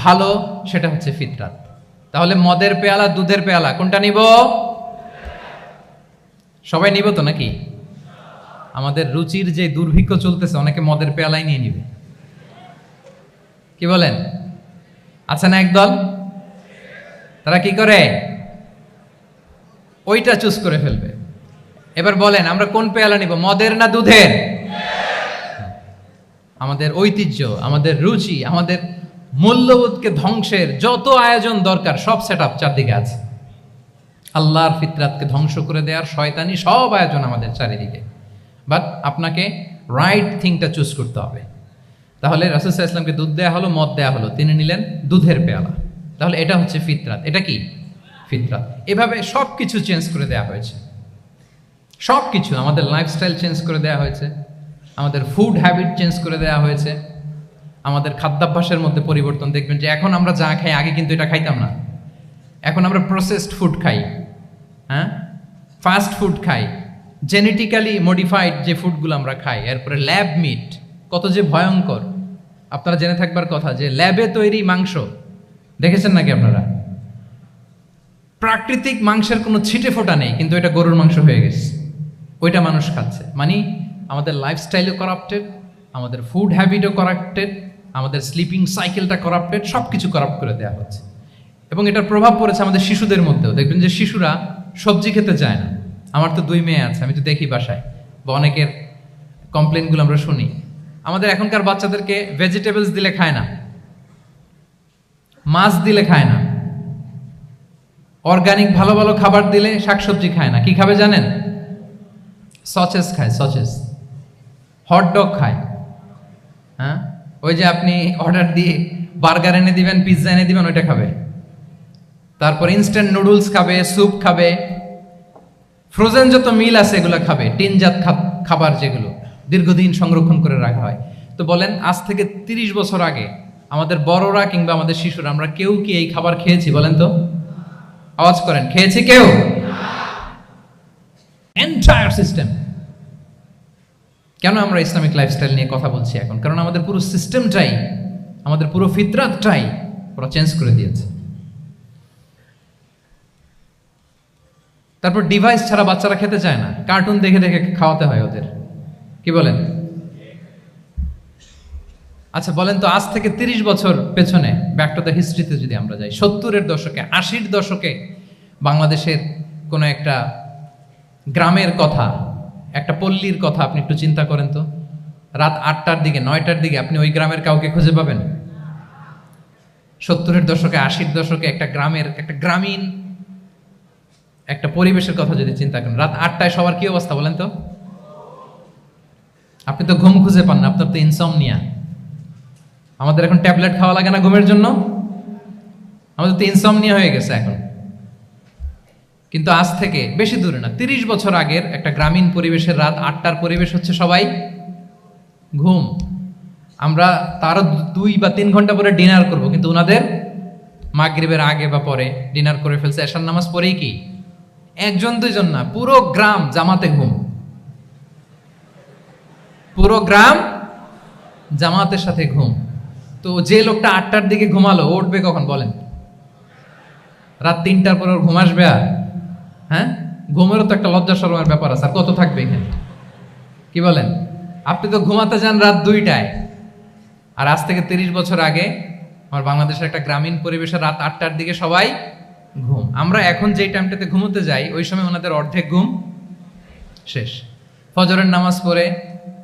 ভালো, সেটা হচ্ছে ফিতরাত। তাহলে মদের পেয়ালা দুধের পেয়ালা কোনটা নিব? সবাই নিব তো নাকি? আমাদের রুচির যে দুর্ভিক্ষ চলতেছে, অনেকে মদের পেয়ালাই নিয়ে নিবে। কি বলেন? আছে না একদল, তারা কি করে? ওইটা চুজ করে ফেলবে। এবার বলেন আমরা কোন পেয়ালা নিব, মদের না দুধের? আমাদের ঐতিহ্য, আমাদের রুচি, আমাদের মূল্যবোধকে ধ্বংসের যত আয়োজন দরকার সব সেটআপ চারদিকে আছে। আল্লাহর ফিতরাতকে ধ্বংস করে দেওয়ার শয়তানি সব আয়োজন আমাদের চারিদিকে। বাট আপনাকে রাইট থিংটা চুজ করতে হবে। তাহলে রাসূল সাল্লাল্লাহু আলাইহি ওয়াসাল্লামকে দুধ দেয়া হলো, মদ দেয়া হলো, তিনি নিলেন দুধের পেয়ালা। তাহলে এটা হচ্ছে ফিতরাত। এটা কি ফিতরাত? এভাবে সব কিছু চেঞ্জ করে দেওয়া হয়েছে। সব কিছু, আমাদের লাইফস্টাইল চেঞ্জ করে দেওয়া হয়েছে, আমাদের ফুড হ্যাবিট চেঞ্জ করে দেওয়া হয়েছে, আমাদের খাদ্যাভ্যাসের মধ্যে পরিবর্তন। দেখবেন যে এখন আমরা যা খাই, আগে কিন্তু এটা খাইতাম না। এখন আমরা প্রসেসড ফুড খাই, হ্যাঁ, ফাস্ট ফুড খাই, জেনেটিক্যালি মডিফাইড যে ফুডগুলো আমরা খাই, এরপরে ল্যাব মিট, কত যে ভয়ঙ্কর। আপনারা জেনে থাকবার কথা যে ল্যাবে তৈরি মাংস দেখেছেন নাকি আপনারা? প্রাকৃতিক মাংসের কোনো ছিটে ফোটা নেই, কিন্তু এটা গরুর মাংস হয়ে গেছে, ওইটা মানুষ খাচ্ছে। মানে আমাদের লাইফস্টাইলও করাপ্টেড, আমাদের ফুড হ্যাবিটও করাপ্টেড, আমাদের স্লিপিং সাইকেলটা করাপ্টেড, সব কিছু করাপ্ট করে দেওয়া হচ্ছে। এবং এটার প্রভাব পড়েছে আমাদের শিশুদের মধ্যেও। দেখবেন যে শিশুরা সবজি খেতে চায় না। আমার তো 2 মেয়ে আছে, আমি তো দেখি বাসায়, বা অনেকের কমপ্লেনগুলো আমরা শুনি। আমাদের এখনকার বাচ্চাদেরকে ভেজিটেবলস দিলে খায় না, মাছ দিলে খায় না, অর্গানিক ভালো ভালো খাবার দিলে শাকসবজি খায় না। কি খাবে জানেন? সচেস খায়, সচেস, হটডগ খায়। হ্যাঁ, ওই যে আপনি অর্ডার দিয়ে বার্গার এনে দিবেন, পিৎজা এনে দিবেন, ওইটা খাবে। তারপর ইনস্ট্যান্ট নুডলস খাবে, স্যুপ খাবে, ফ্রোজেন যত মিল আছে এগুলো খাবে, টিনজাত খাবার যেগুলো দীর্ঘদিন সংরক্ষণ করে রাখা হয়। তো বলেন, আজ থেকে 30 বছর আগে আমাদের বড়রা কিংবা আমাদের শিশুরা, আমরা কেউ কি এই খাবার খেয়েছি? বলেন তো, আওয়াজ করেন, খেয়েছি কেউ? Entire system. কেন আমরা ইসলামিক লাইফস্টাইল নিয়ে কথা বলছি এখন? কারণ আমাদের পুরো সিস্টেমটাই, আমাদের পুরো ফিতরাতটাই ওরা চেঞ্জ করে দিয়েছে। তারপর ডিভাইস ছাড়া বাচ্চারা খেতে চায় না, কার্টুন দেখে দেখে খাওয়াতে হয় ওদের। কি বলেন? আচ্ছা বলেন তো, আজ থেকে 30 বছর পেছনে ব্যাক টু দ্য হিস্ট্রিতে যদি আমরা যাই, 70-এর দশকে, 80-র দশকে বাংলাদেশের কোনো একটা গ্রামের কথা, একটা পল্লীর কথা আপনি একটু চিন্তা করেন তো। রাত 8টার দিকে, 9টার দিকে আপনি ওই গ্রামের কাউকে খুঁজে পাবেন? 70-এর দশকে, 80-র দশকে একটা গ্রামের, একটা গ্রামীণ একটা পরিবেশের কথা যদি চিন্তা করেন, রাত 8টায় সবার কি অবস্থা বলেন তো? আপনি তো ঘুম খুঁজে পান না, আপনার তো ইনসমনিয়া। আমাদের এখন ট্যাবলেট খাওয়া লাগে না ঘুমের জন্য? আমাদের তো ইনসমনিয়া হয়ে গেছে এখন। কিন্তু আজ থেকে বেশি দূরে না, 30 বছর আগের একটা গ্রামীণ পরিবেশের রাত 8টার পরিবেশ হচ্ছে সবাই ঘুম। আমরা তারও 2 বা 3 ঘন্টা পরে ডিনার করব, কিন্তু ওনাদের মাগরিবের আগে বা পরে ডিনার করে ফেলছে, এশার নামাজ পড়েই কি 1-2 না, পুরো গ্রাম জামাতে ঘুম। পুরো গ্রাম জামাতের সাথে ঘুম। তো যে লোকটা 8টার দিকে ঘুমালো, উঠবে কখন বলেন? রাত 3টার পর ওর ঘুম আসবে? আর হ্যাঁ, ঘুমেরও তো একটা লজ্জা শরমের ব্যাপার আছে। আর কত থাকবে এখানে, কি বলেন? আপনি তো ঘুমাতে যান রাত 2টায়, আর আজ থেকে 30 বছর আগে আমার বাংলাদেশের একটা গ্রামীণ পরিবেশে রাত 8টার দিকে সবাই ঘুম। আমরা এখন যেই টাইমটাতে ঘুমোতে যাই ওই সময় ওনাদের অর্ধেক ঘুম শেষ। ফজরের নামাজ পড়ে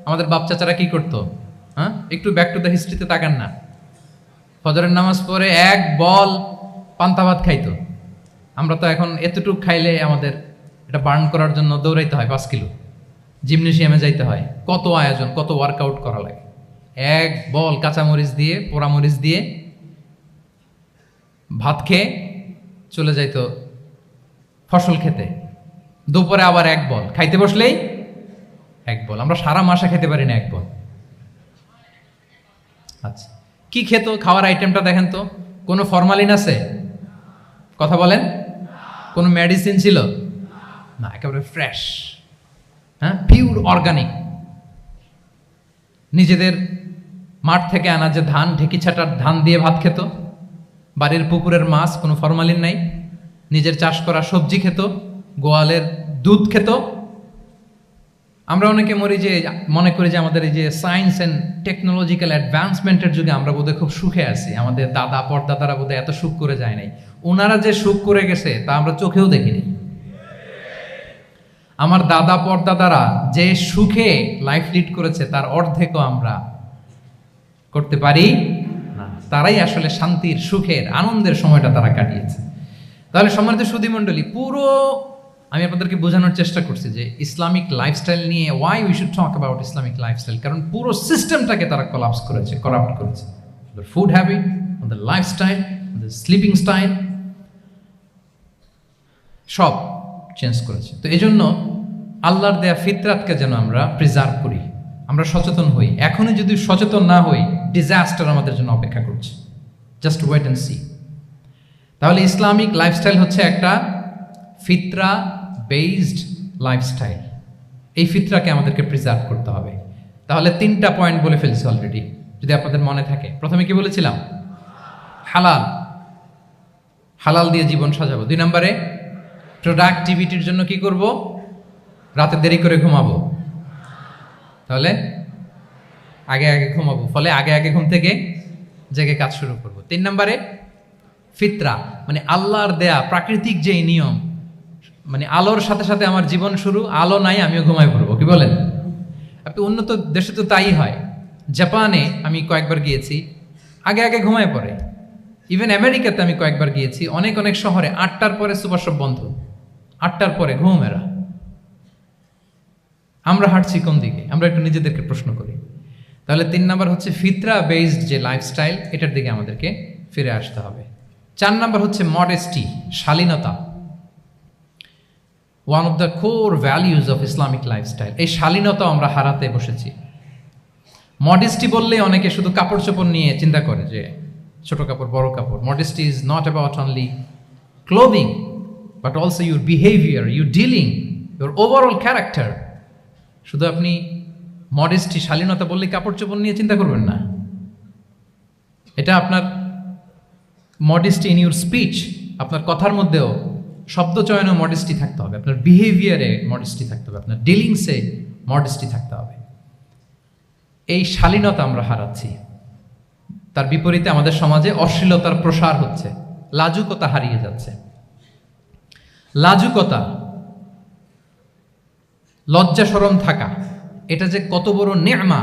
আমাদের বাপ চাচারা কি করতো? হ্যাঁ, একটু ব্যাক টু দ্য হিস্ট্রিতে তাকান না। ফজরের নামাজ পড়ে এক বল পান্তা ভাত খাইতো। আমরা তো এখন এতটুকু খাইলে আমাদের এটা বার্ন করার জন্য দৌড়াইতে হয় 5 কিলো, জিমনেশিয়ামে যাইতে হয়, কত আয়োজন, কত ওয়ার্কআউট করা লাগে। এক বল কাঁচামরিচ দিয়ে, পোড়ামরিচ দিয়ে ভাত খেয়ে চলে যাইতো ফসল খেতে। দুপুরে আবার এক বল, খাইতে বসলেই এক বল। আমরা সারা মাসে খেতে পারি না এক বল। আচ্ছা, কি খেত? খাওয়ার আইটেমটা দেখেন তো, কোনো ফরমালিন আছে? কথা বলেন। কোনো মেডিসিন ছিল না, একেবারে ফ্রেশ, হ্যাঁ, পিওর অর্গানিক। নিজেদের মাঠ থেকে আনা যে ধান, ঢেকি ছাটার ধান দিয়ে ভাত খেত। বাড়ির পুকুরের মাছ, কোনো ফরমালিন নাই। নিজের চাষ করা সবজি খেত, গোয়ালের দুধ খেত। আমরা অনেকে মনে করি যে আমাদের এই যে সায়েন্স অ্যান্ড টেকনোলজিক্যাল অ্যাডভান্সমেন্টের যুগে আমরা বোধহয় খুব সুখে আছি। আমাদের দাদা পরদাদারা বোধহয় এত সুখ করে যায় নাই। ওনারা যে সুখ করে গেছে তা আমরা চোখেও দেখিনি। আমার দাদা পরদাদারা যে সুখে লাইফ লিড করেছে তার অর্ধেকও আমরা করতে পারি না। তারাই আসলে শান্তির, সুখের, আনন্দের সময়টা তারা কাটিয়েছে। তাহলে সম্মানিত সুধী মণ্ডলী, পুরো আমি আপনাদেরকে বোঝানোর চেষ্টা করছি যে ইসলামিক লাইফস্টাইল নিয়ে why we should talk about Islamic lifestyle. কারণ পুরো সিস্টেমটাকে তারা কলাপস করেছে, করাপ্ট করেছে। Food habit, the lifestyle, the sleeping style, সব চেঞ্জ করেছে। তো এই জন্য আল্লাহর দেয়া ফিতরাতকে যেন আমরা প্রিজার্ভ করি, আমরা সচেতন হই। এখনই যদি সচেতন না হই, ডিজাস্টার আমাদের জন্য অপেক্ষা করছে। Just wait and see. তাহলে ইসলামিক লাইফস্টাইল হচ্ছে একটা ফিতরা বেসড লাইফস্টাইল। এই ফিতরাকে আমাদেরকে প্রিজার্ভ করতে হবে। তাহলে 3টা পয়েন্ট বলে ফেলছি অলরেডি, যদি আপনাদের মনে থাকে। প্রথমে কি বলেছিলাম? হালাল, হালাল দিয়ে জীবন সাজাবো। 2 নম্বরে প্রোডাক্টিভিটির জন্য কি করব? রাতে দেরি করে ঘুমাবো। তাহলে আগে আগে ঘুমাবো, ফলে আগে আগে ঘুম থেকে জেগে কাজ শুরু করব। 3 নম্বরে ফিতরা, মানে আল্লাহর দেয়া প্রাকৃতিক যে নিয়ম, মানে আলোর সাথে সাথে আমার জীবন শুরু, আলো নাই আমিও ঘুমায় পড়বো। কি বলেন? আপনি উন্নত দেশে তো তাই হয়। জাপানে আমি কয়েকবার গিয়েছি, আগে আগে ঘুমায় পড়ে। ইভেন আমেরিকাতে আমি কয়েকবার গিয়েছি, অনেক অনেক শহরে 8টার পরে সুপার শপ বন্ধ, 8টার পরে ঘুম এরা। আমরা হাঁটছি কোন দিকে? আমরা একটু নিজেদেরকে প্রশ্ন করি। তাহলে 3 নাম্বার হচ্ছে ফিতরা বেসড যে লাইফস্টাইল, এটার দিকে আমাদেরকে ফিরে আসতে হবে। 4 নাম্বার হচ্ছে মডেস্টি, শালীনতা। One of the core values of Islamic lifestyle. এই শালীনতা আমরা হারাতে বসেছি। মডেস্টি বললে অনেকে শুধু কাপড় চোপড় নিয়ে চিন্তা করে যে ছোট কাপড়, বড় কাপড়। Modesty is not about only clothing, but also your behaviour, your dealing, your overall character. শুধু আপনি মডেস্টি, শালীনতা বললে কাপড় চোপড় নিয়ে চিন্তা করবেন না। এটা আপনার মডেস্টি ইন ইউর স্পিচ, আপনার কথার মধ্যেও শব্দ চয়নে মডেস্টি থাকতে হবে, আপনার বিহেভিয়ারে মডেস্টি থাকতে হবে, আপনার ডিলিংসে মডেস্টি থাকতে হবে। এই শালীনতা আমরা হারাচ্ছি। তার বিপরীতে আমাদের সমাজে অশ্লীলতার প্রসার হচ্ছে, লাজুকতা হারিয়ে যাচ্ছে। লাজুকতা, লজ্জা শরম থাকা, এটা যে কত বড় নেয়ামা।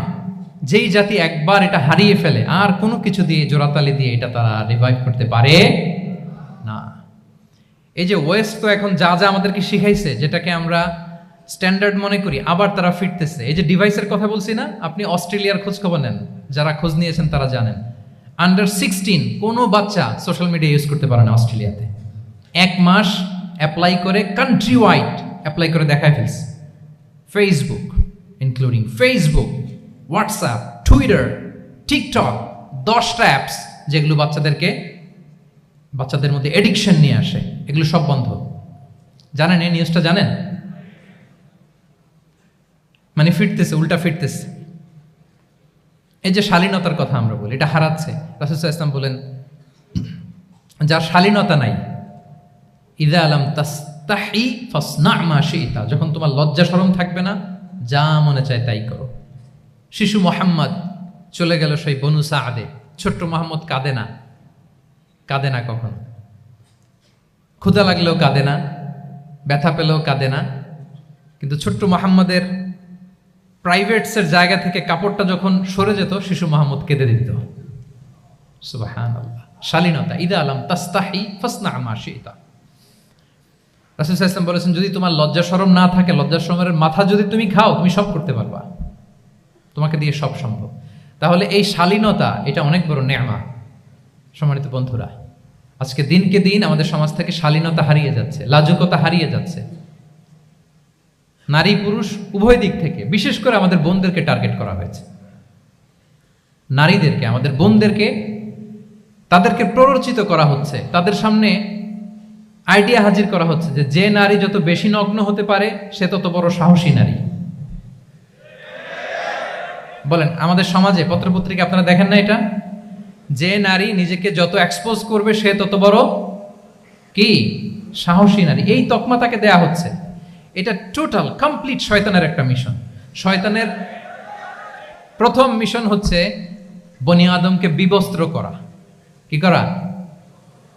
যেই জাতি একবার এটা হারিয়ে ফেলে আর কোনো কিছু দিয়ে, জোড়াতালি দিয়ে এটা তারা রিভাইভ করতে পারে না। এই যে ওয়েস্ট তো এখন যা যা আমাদেরকে শিখাইছে, যেটাকে আমরা স্ট্যান্ডার্ড মনে করি, আবার তারা ফিরতেছে। এই যে ডিভাইসের কথা বলছি না, আপনি অস্ট্রেলিয়ার খোঁজ খবর নেন, যারা খোঁজ নিয়েছেন তারা জানেন আন্ডার 16 কোনো বাচ্চা সোশ্যাল মিডিয়া ইউজ করতে পারে না অস্ট্রেলিয়াতে। 1 মাস অ্যাপ্লাই করে, কান্ট্রি ওয়াইড অ্যাপ্লাই করে দেখায় ফেলছে। Facebook, including Facebook, WhatsApp, Twitter, TikTok, 10টা অ্যাপস যেগুলো বাচ্চাদের মধ্যে এডিকশন নিয়ে আসে, এগুলো সব বন্ধ। জানেন এই নিউজটা? জানেন? মানে ফিরতেছে, উল্টা ফিরতেছে। এই যে শালীনতার কথা আমরা বলি, এটা হারাচ্ছে। রাসূল সাল্লাল্লাহু আলাইহি ওয়াসাল্লাম বলেন, যার শালীনতা নাই ইযা লাম তাস্তাহি ফাসনা মা শি'তা, যখন তোমার লজ্জা শরম থাকবে না, যা মনে চায় তাই করো। শিশু মোহাম্মদ চলে গেল সেই বনু সাআদে, ছোট্ট মোহাম্মদ কাঁদে না, কাঁদে না কখনো, ক্ষুধা লাগলেও কাঁদে না, ব্যথা পেলেও কাঁদে না। কিন্তু ছোট্ট মোহাম্মদের প্রাইভেটসের জায়গা থেকে কাপড়টা যখন সরে যেত, শিশু মোহাম্মদ কেঁদে দিত। সুবহানাল্লাহ, শালীনতা। ইযা লাম তাস্তাহি ফাসনা মা শি'তা। রাসূল সাল্লাল্লাহু আলাইহি ওয়াসাল্লাম বলেছেন, যদি তোমার লজ্জা শরম না থাকে, লজ্জা শরমের মাথা যদি তুমি খাও, তুমি সব করতে পারবা, তোমাকে দিয়ে সব সম্ভব। তাহলে এই শালীনতা, এটা অনেক বড় নেয়ামত। সম্মানিত বন্ধুরা, আজকে দিনকে দিন আমাদের সমাজ থেকে শালীনতা হারিয়ে যাচ্ছে, লাজুকতা হারিয়ে যাচ্ছে। নারী পুরুষ উভয় দিক থেকে, বিশেষ করে আমাদের বোনদেরকে টার্গেট করা হয়েছে। নারীদেরকে, আমাদের বোনদেরকে, তাদেরকে প্ররোচিত করা হচ্ছে, তাদের সামনে আইডিয়া হাজির করা হচ্ছে যে নারী যত বেশি নগ্ন হতে পারে সে তত বড় সাহসী নারী। বলেন, আমাদের সমাজে পত্রপত্রিকা আপনারা দেখেন না এটা? যে নারী নিজেকে যত এক্সপোজ করবে সে তত বড় কি সাহসী নারী, এই তকমা তাকে দেয়া হচ্ছে। এটা টোটাল কমপ্লিট শয়তানের একটা মিশন। শয়তানের প্রথম মিশন হচ্ছে বনি আদমকে বিবস্ত্র করা। কি করা?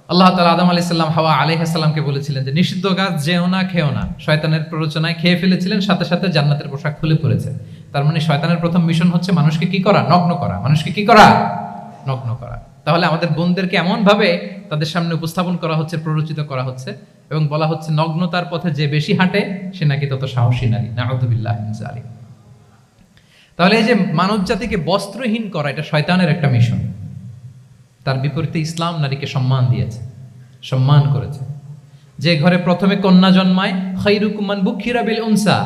আল্লাহ তাআলা আদম আলাইহিস সালাম, হাওয়া আলাইহিস সালামকে বলেছিলেন যে নিষিদ্ধ গাছ যেও না, খেও না। শয়তানের প্ররোচনায় খেয়ে ফেলেছিলেন, সাথে সাথে জান্নাতের পোশাক খুলে পড়েছে। তার মানে শয়তানের প্রথম মিশন হচ্ছে মানুষকে কি করা? নগ্ন করা। মানুষকে কি করা? নগ্ন করা। তাহলে আমাদের বোনদেরকে এমন ভাবে তাদের সামনে উপস্থাপন করা হচ্ছে, প্ররোচিত করা হচ্ছে এবং বলা হচ্ছে নগ্নতার পথে যে বেশি হাঁটে সে নাকি তত সাহসী নারী। নাউযুবিল্লাহি মিন যালিক। তাহলে এই যে মানব জাতিকে বস্ত্রহীন করা, এটা শয়তানের একটা মিশন। তার বিপরীতে ইসলাম নারীকে সম্মান দিয়েছে, সম্মান করেছে। যে ঘরে প্রথমে কন্যা জন্মায়, খায়রুকুম মান বুখিরা বিল উনসা,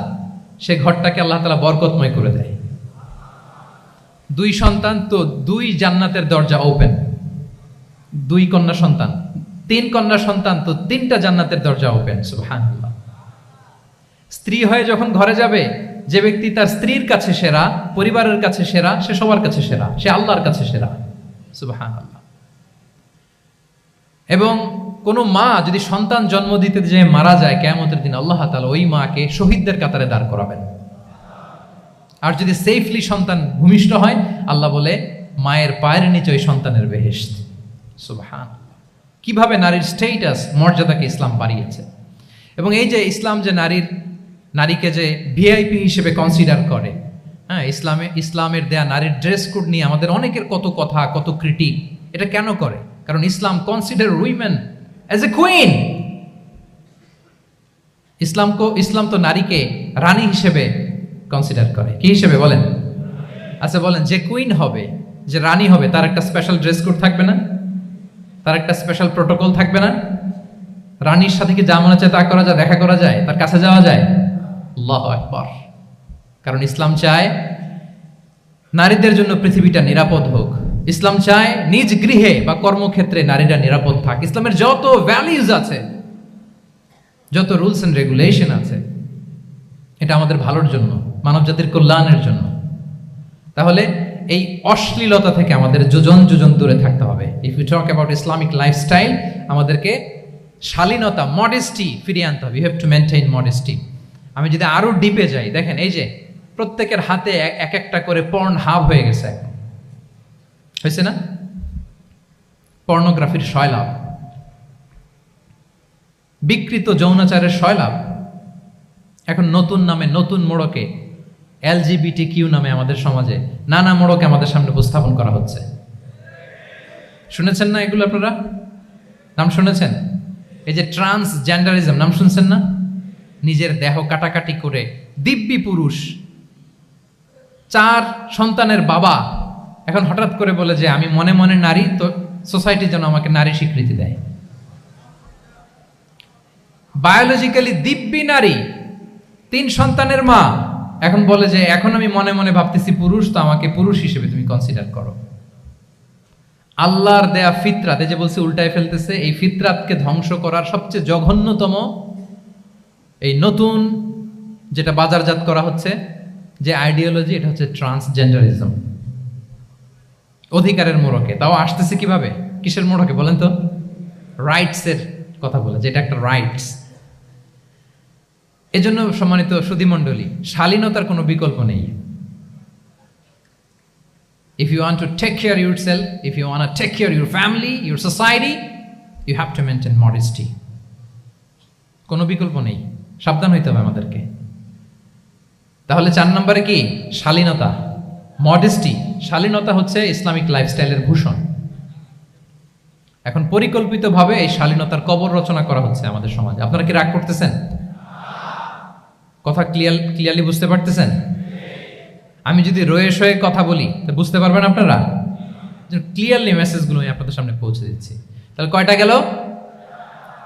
সে ঘরটাকে আল্লাহ তাআলা বরকতময় করে দেয়। 2 সন্তান তো 2 জান্নাতের দরজা ওপেন। 2 কন্যা সন্তান, 3 কন্যা সন্তান তো 3টা জান্নাতের দরজা ওপেন। সুবহানাল্লাহ। স্ত্রী হয়ে যখন ঘরে যাবে, যে ব্যক্তি তার স্ত্রীর কাছে সেরা, পরিবারের কাছে সেরা, সে সবার কাছে সেরা, সে আল্লাহর কাছে সেরা। সুবহানাল্লাহ। এবং কোনো মা যদি সন্তান জন্ম দিতে যে মারা যায়, কিয়ামতের দিন আল্লাহ তাআলা ওই মাকে শহীদদের কাতারে দাঁড় করাবেন। আর যদি সেফলি সন্তান ভূমিষ্ঠ হয়, আল্লাহ বলে মায়ের পায়ের নিচে ওই সন্তানের বেহেশত। সুবহানাল্লাহ। কিভাবে নারীর স্টেটাস, মর্যাদাকে ইসলাম বাড়িয়েছে। এবং এই যে ইসলাম যে নারীকে যে ভিআইপি হিসেবে কনসিডার করে, হ্যাঁ, ইসলামের দেয়া নারীর ড্রেস কোড নিয়ে আমাদের অনেকের কত কথা, কত ক্রিটিক। এটা কেন করে? কারণ Islam consider women as a queen. ইসলাম তো নারীকে রানী হিসেবে কনসিডার করে। কি হিসেবে বলেন? আচ্ছা বলেন, যে কুইন হবে, যে রানী হবে, তার একটা স্পেশাল ড্রেস কোড থাকবে না? তার একটা স্পেশাল প্রোটোকল থাকবে না? রানীর সাথে কি যা মনে চায় তা করা যায়, দেখা করা যায়, তার কাছে যাওয়া যায়? আল্লাহু আকবার। কারণ ইসলাম চায় নারীদের জন্য পৃথিবীটা নিরাপদ হোক। ইসলাম চায় নিজ গৃহে বা কর্মক্ষেত্রে নারীরা নিরাপদ থাক। ইসলামের যত ভ্যালিউজ আছে, যত রুলস এন্ড রেগুলেশন আছে, এটা আমাদের ভালোর জন্য, মানব জাতির কল্যাণের জন্য। তাহলে এই অশ্লীলতা থেকে আমাদের যোজন যোজন দূরে থাকতে হবে। If you talk about Islamic lifestyle, আমাদেরকে শালীনতা, মডেস্টি ফিরিয়ে আনতে হবে। You have to maintain modesty. আমি যদি আরো ডিপে যাই, দেখেন এই যে প্রত্যেকের হাতে এক একটা করে পর্ন হাব হয়ে গেছে। হয়েছে না? পর্নোগ্রাফির সয়লাভ, বিকৃত যৌনাচারের সয়লাভ। এখন নতুন নামে, নতুন মোড়কে, LGBTQ নামে আমাদের সমাজে নানা মোড়কে আমাদের সামনে উপস্থাপন করা হচ্ছে। শুনেছেন না এগুলো? আপনারা নাম শুনেছেন? এই যে ট্রান্সজেন্ডারিজম, নাম শুনছেন না? নিজের দেহ কাটাকাটি করে দিব্যি পুরুষ, 4 সন্তানের বাবা, এখন হঠাৎ করে বলে যে আমি মনে মনে নারী, তো সোসাইটি যেন আমাকে নারী স্বীকৃতি দেয়। বায়োলজিক্যালি দিব্যি নারী, 3 সন্তানের মা, এখন বলে যে এখন আমি মনে মনে ভাবতেছি পুরুষ, তো আমাকে পুরুষ হিসেবে তুমি কনসিডার করো। আল্লাহর দেয়া ফিতরাত, এই যে বলছে উল্টায় ফেলতেছে, এই ফিতরাতকে ধ্বংস করার সবচেয়ে জঘন্যতম এই নতুন যেটা বাজারজাত করা হচ্ছে যে আইডিওলজি, এটা হচ্ছে ট্রান্সজেন্ডারিজম। অধিকারের মোড়কে, তাও আসতেছে কিভাবে? কিসের মোড়কে বলেন তো? রাইটসের কথা বলে, যেটা একটা রাইটস। এজন্য সম্মানিত সুধীমণ্ডলী, শালীনতার কোনো বিকল্প নেই। If you want to take care of yourself, if you want to take care of your family, your society, you have to maintain modesty. কোনো বিকল্প নেই, সাবধান হইতে হবে আমাদেরকে। তাহলে 4 নম্বরে কি? শালীনতা, মডেস্টি। শালীনতা হচ্ছে ইসলামিক লাইফস্টাইলের ভূষণ। এখন পরিকল্পিতভাবে এই শালীনতার কবর রচনা করা হচ্ছে আমাদের সমাজে। আপনারা কি রাগ করতেছেন? কথা ক্লিয়ারলি বুঝতে পারতেছেন? আমি যদি রয়ে সয়ে কথা বলি তো বুঝতে পারবেন আপনারা? ক্লিয়ারলি মেসেজগুলো আমি আপনাদের সামনে পৌঁছে দিচ্ছি। তাহলে কয়টা গেল?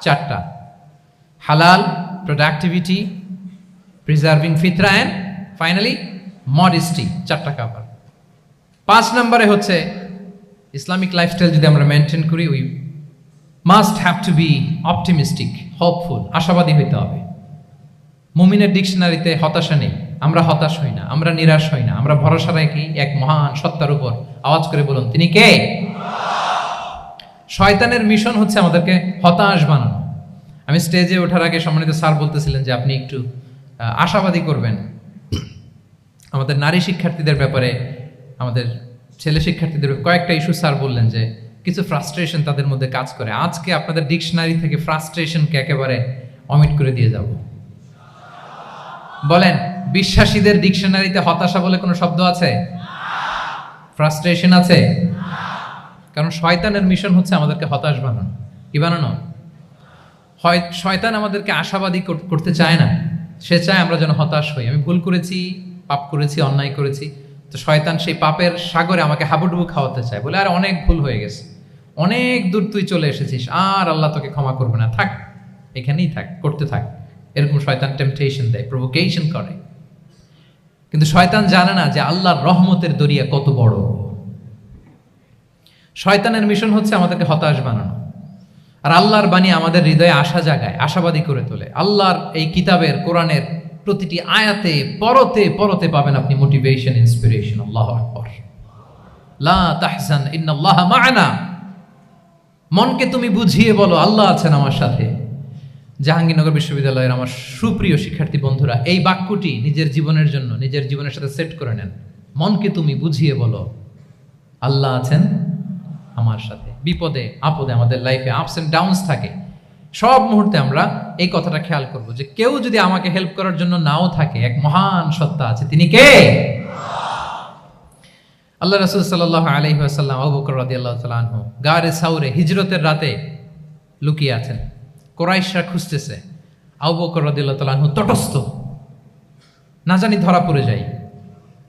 4টা। হালাল, প্রোডাক্টিভিটি, প্রিজার্ভিং ফিতরা অ্যান্ড ফাইনালি মডেস্টি। 4টা কাভার। 5 নম্বরে হচ্ছে ইসলামিক লাইফস্টাইল যদি আমরা মেনটেন করি, we must have to be optimistic, hopeful, আশাবাদী হইতে হবে। মুমিনের ডিকশনারিতে হতাশা নেই। আমরা হতাশ হই না, আমরা নিরাশ হই না, আমরা ভরসা রাখি এক মহান সত্তার উপর। আওয়াজ করে বলুন, তিনি কে? শয়তানের মিশন হচ্ছে আমাদেরকে হতাশ বানানো। আমি স্টেজে ওঠার আগে সম্মানিত স্যার বলতেছিলেন যে আপনি একটু আশাবাদী করবেন আমাদের নারী শিক্ষার্থীদের ব্যাপারে, আমাদের ছেলে শিক্ষার্থীদের কয়েকটা ইস্যু স্যার বললেন যে কিছু ফ্রাস্ট্রেশন তাদের মধ্যে কাজ করে। আজকে আপনাদের ডিকশনারি থেকে ফ্রাস্ট্রেশনকে একেবারে অমিট করে দিয়ে যাব। বলেন, বিশ্বাসীদের ডিকশনারিতে হতাশা বলে কোনো শব্দ আছে? ফ্রাস্ট্রেশন আছে? কারণ শয়তানের মিশন হচ্ছে আমাদেরকে হতাশ বানানো। কি বানানো? শয়তান আমাদেরকে আশাবাদী করতে চায় না, সে চায় আমরা যেন হতাশ হই। আমি ভুল করেছি, পাপ করেছি, অন্যায় করেছি, তো শয়তান সেই পাপের সাগরে আমাকে হাবুডুবু খাওয়াতে চায়, বলে আর অনেক ভুল হয়ে গেছে, অনেক দূর তুই চলে এসেছিস, আর আল্লাহ তোকে ক্ষমা করবে না, থাক এখানেই থাক, করতে থাক। এরকম শয়তান টেম্পটেশন দেয়, প্রভোকেশন করে। কিন্তু শয়তান জানে না যে আল্লাহর রহমতের দরিয়া কত বড়। শয়তানের মিশন হচ্ছে আমাদেরকে হতাশ বানানো, আর আল্লাহর বাণী আমাদের হৃদয়ে আশা জাগায়, আশাবাদী করে তোলে। আল্লাহর এই কিতাবের, কোরআনের প্রতিটি আয়াতে পরতে পরতে পাবেন আপনি মোটিভেশন, ইন্সপিরেশন। আল্লাহু আকবার। লা তাহজান ইন্নাল্লাহা মা'ানা। মনকে তুমি বুঝিয়ে বলো আল্লাহ আছেন আমার সাথে। জাহাঙ্গীরনগর বিশ্ববিদ্যালয়ের আমার সুপ্রিয় শিক্ষার্থী বন্ধুরা, এই বাক্যটি নিজের জীবনের জন্য, নিজের জীবনের সাথে সেট করে নেন। মনকে তুমি বুঝিয়ে বলো আল্লাহ আছেন আমার সাথে। বিপদে আপদে, আমাদের লাইফে আপস এন্ড ডাউনস থাকে, সব মুহূর্তে আমরা এই কথাটা খেয়াল করব যে কেউ যদি আমাকে হেল্প করার জন্য নাও থাকে, এক মহান সত্তা আছে, তিনি কে? আল্লাহ রাসূল সাল্লাল্লাহু আলাইহি ওয়াসাল্লাম, আবু বকর রাদিয়াল্লাহু তাআলা আনহু গারে সাউরে হিজরতের রাতে লুকিয়ে আছেন। কুরাইশরা খুঁজতেছে, আবু বকর রাদিয়াল্লাহু তাআলা আনহু তটস্থ, না জানি ধরা পড়ে যায়।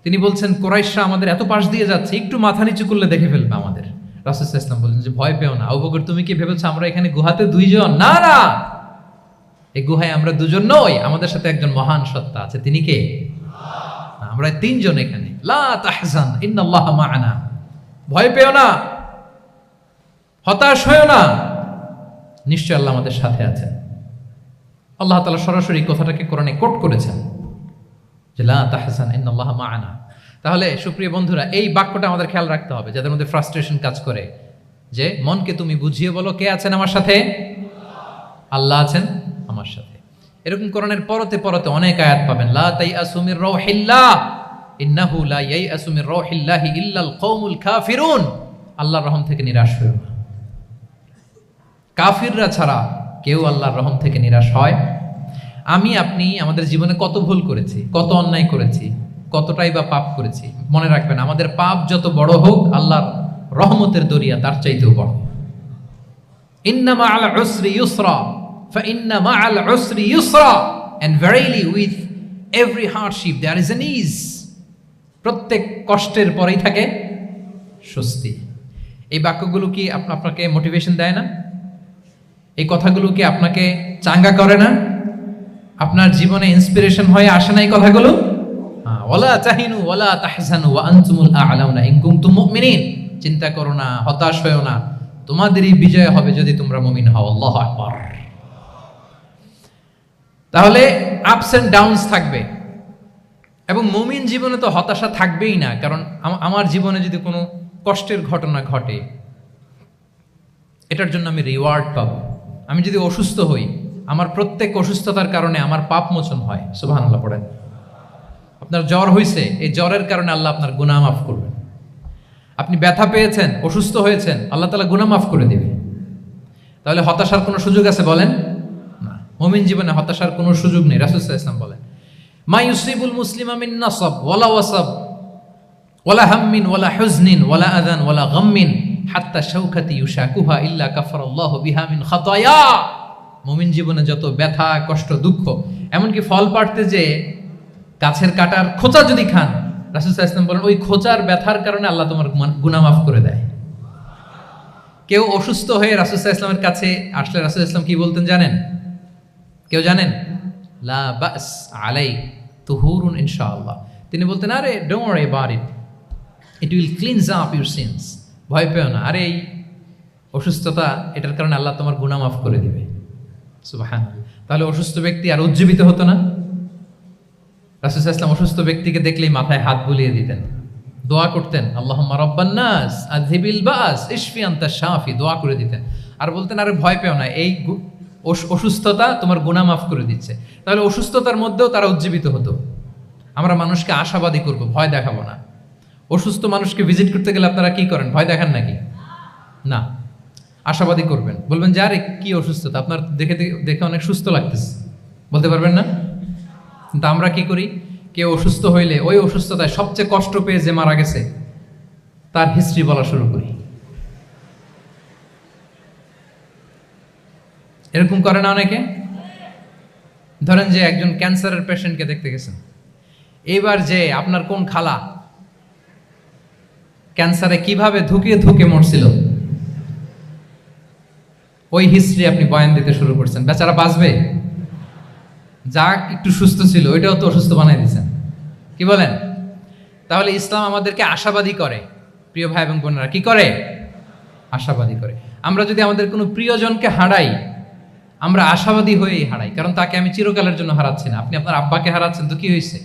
তিনি বলছেন, কুরাইশরা আমাদের এত পাশ দিয়ে যাচ্ছে, একটু মাথা নিচু করলে দেখে ফেলবে আমাদের। রাসূল সাল্লাল্লাহু আলাইহি ওয়াসাল্লাম বললেন যে ভয় পেও না। আবু বকর, তুমি কি ভেবেছো আমরা এখানে গুহাতে 2 জন? না না, এই গুহায় আমরা 2 জন নই, আমাদের সাথে একজন মহান সত্তা আছে। তিনি কে? আমরা 3 জন এখানে। লা তাহজান ইন্নাল্লাহা মা'ানা। ভয় পেও না, হতাশ হয়ো না, নিশ্চয় আল্লাহ আমাদের সাথে আছেন। আল্লাহ তাআলা সরাসরি কথাটাকে কোরআনে কোট করেছেন যে লা তাহজান ইন্নাল্লাহা মা'ানা। তাহলে সুপ্রিয় বন্ধুরা, এই বাক্যটা আমাদের খেয়াল রাখতে হবে, যাদের মধ্যে ফ্রাস্ট্রেশন কাজ করে, যে মনকে তুমি বুঝিয়ে বলো কে আছেন আমার সাথে? আল্লাহ আছেন আমার সাথে। এরকম কোরআনের পরতে পরতে অনেক আয়াত পাবেন। লা তাইআসু মির রাউহিল্লাহ ইন্নাহু লা ইয়াইআসু মির রাউহিল্লাহি ইল্লাল কওমুল কাফিরুন। আল্লাহর রহম থেকে নিরাশ হয়ো না। কাফিররা ছাড়া কেউ আল্লাহর রহম থেকে নিরাশ হয়? আমি আপনি আমাদের জীবনে কত ভুল করেছি, কত অন্যায় করেছি, কতটাই বা পাপ করেছি। মনে রাখবেন, আমাদের পাপ যত বড় হোক, আল্লাহর রহমতের দরিয়া তার চাইতেও বড়। ইন্না মা'আল উসরি ইউসরা ফাইন্না মা'আল উসরি ইউসরা, and verily with every hardship there is an ease. প্রত্যেক কষ্টের পরেই থাকে স্বস্তি। এই বাক্যগুলো কি আপনাকে মোটিভেশন দেয় না? এই কথাগুলো কি আপনাকে চাঙ্গা করে না? আপনার জীবনে ইন্সপিরেশন হয়ে আসে না এই কথাগুলো? ওয়ালা তাহিনু ওয়ালা তাহজানু ওয়া আনতুমুল আ'লাউনা ইন কুনতুম মুমিনিন। চিন্তা করো না, হতাশ হয়ো না, তোমাদেরই বিজয় হবে যদি তোমরা মুমিন হও। আল্লাহু আকবার। তাহলে আপস এন্ড ডাউনস থাকবে, এবং মুমিন জীবনে তো হতাশা থাকবেই না। কারণ আমার জীবনে যদি কোনো কষ্টের ঘটনা ঘটে, এটার জন্য আমি রিওয়ার্ড পাবো, আমি যদি অসুস্থ হই, আমার প্রত্যেক অসুস্থতার কারণে আমার পাপ মোচন হয়। সুবহানাল্লাহ পড়েন। আপনার জ্বর হয়েছে, এই জ্বরের কারণে আল্লাহ আপনার গুনাহ মাফ করবেন। আপনি ব্যথা পেয়েছেন, অসুস্থ হয়েছেন, আল্লাহ তাআলা গুনাহ মাফ করে দিবে। তাহলে হতাশার কোনো সুযোগ আছে বলেন? না। মুমিন জীবনে হতাশার কোনো সুযোগ নেই। রাসূল সাল্লাল্লাহু আলাইহি ওয়াসাল্লাম বলেন, মা ইউসিবুল মুসলিমা মিন নাসাব ওয়ালা ওয়াসাব ওয়ালা হাম্মিন ওয়ালা হুজনিন ওয়ালা আযান ওয়ালা গাম্মিন হাত্তা শাওকাতি ইউশাকুহা ইল্লা কাফারাল্লাহু বিহা মিন খাতায়া। মুমিন জীবনে যত ব্যথা, কষ্ট, দুঃখ, এমনকি ফল পাড়তে যে গাছের কাটার খোঁচা যদি খান, রাসূল সাল্লাল্লাহু আলাইহি ওয়াসাল্লাম বলেন ওই খোঁচার ব্যথার কারণে আল্লাহ তোমার গুনাহ মাফ করে দেয়। কেউ অসুস্থ হয়ে রাসূল সাল্লাল্লাহু আলাইহি ওয়াসাল্লামের কাছে আসলে রাসূল সাল্লাল্লাহু আলাইহি ওয়াসাল্লাম কি বলতেন জানেন? কেউ জানেন? লা বাস আলাই তুহুরুন ইনশাআল্লাহ। তিনি বলতেন, আরে don't worry about it, it will cleanse up your scenes. ভয় পেও না, আরে এই অসুস্থতা, এটার কারণে আল্লাহ তোমার গুনাহ মাফ করে দিবে। সুবহানাল্লাহ। তাহলে অসুস্থ ব্যক্তি আর উজ্জীবিত হতো না? রাসূল সাল্লাল্লাহু আলাইহি ওয়াসাল্লাম অসুস্থ ব্যক্তিকে দেখলেই মাথায় হাত বুলিয়ে দিতেন, দোয়া করতেন, আল্লাহুম্মা রাব্বান নাস আযহিবিল বাস ইশফি আনতা শাফি, দোয়া করে দিতেন। আর বলতেন, আরে ভয় পেও না, এই অসুস্থতা তোমার গুনাহ মাফ করে দিচ্ছে। তাহলে অসুস্থতার মধ্যেও তারা উজ্জীবিত হতো। আমরা মানুষকে আশাবাদী করব, ভয় দেখাবো না। অসুস্থ মানুষকে ভিজিট করতে গেলে আপনারা কি করেন? ভয় দেখান নাকি? না, আশাবাদী করবেন। বলবেন যে আরে কি অসুস্থতা, আপনার দেখে দেখে অনেক সুস্থ লাগতেছে, বলতে পারবেন না? কিন্তু আমরা কি করি? কেউ অসুস্থ হইলে ওই অসুস্থতায় সবচেয়ে কষ্ট পেয়ে যে মারা গেছে তার হিস্ট্রি বলা শুরু করি। এরকম করে না অনেকে? ধরেন যে একজন ক্যান্সারের পেশেন্টকে দেখতে গেছেন, এইবার যে আপনার কোন খালা ক্যান্সারে কিভাবে ধুকে ধুকে মরছিল, ওই হিস্ট্রি আপনি বয়ান দিতে শুরু করছেন। বেচারা বাঁচবে? যা একটু সুস্থ ছিল ওইটাও তো অসুস্থ বানাই দিচ্ছেন। কি বলেন? তাহলে ইসলাম আমাদেরকে আশাবাদী করে। প্রিয় ভাই এবং বোনেরা, কি করে? আশাবাদী করে। আমরা যদি আমাদের কোনো প্রিয়জনকে হারাই, আমরা আশাবাদী হয়েই হারাই, কারণ তাকে আমি চিরকালের জন্য হারাচ্ছি না। আপনি আপনার আব্বাকে হারাচ্ছেন তো কি হয়েছে?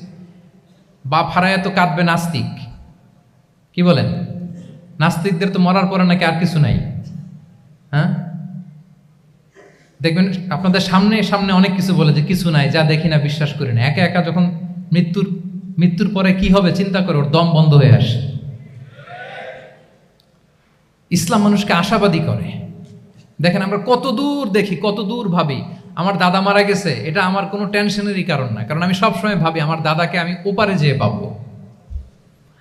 বাপ হারায় তো কাঁদবে নাস্তিক। কি বলেন? নাস্তিকদের তো মরার পরে নাকি আর কিছু নাই। হ্যাঁ, দেখবেন আপনাদের সামনে সামনে অনেক কিছু বলে যে কিছু নাই, যা দেখি না বিশ্বাস করি না। একা একা যখন মৃত্যুর পরে কি হবে চিন্তা করে ওর দম বন্ধ হয়ে আসে। ইসলাম মানুষকে আশাবাদী করে। দেখেন আমরা কত দূর দেখি, কত দূর ভাবি। আমার দাদা মারা গেছে, এটা আমার কোনো টেনশনেরই কারণ না, কারণ আমি সবসময় ভাবি আমার দাদাকে আমি ওপারে যেয়ে পাবো।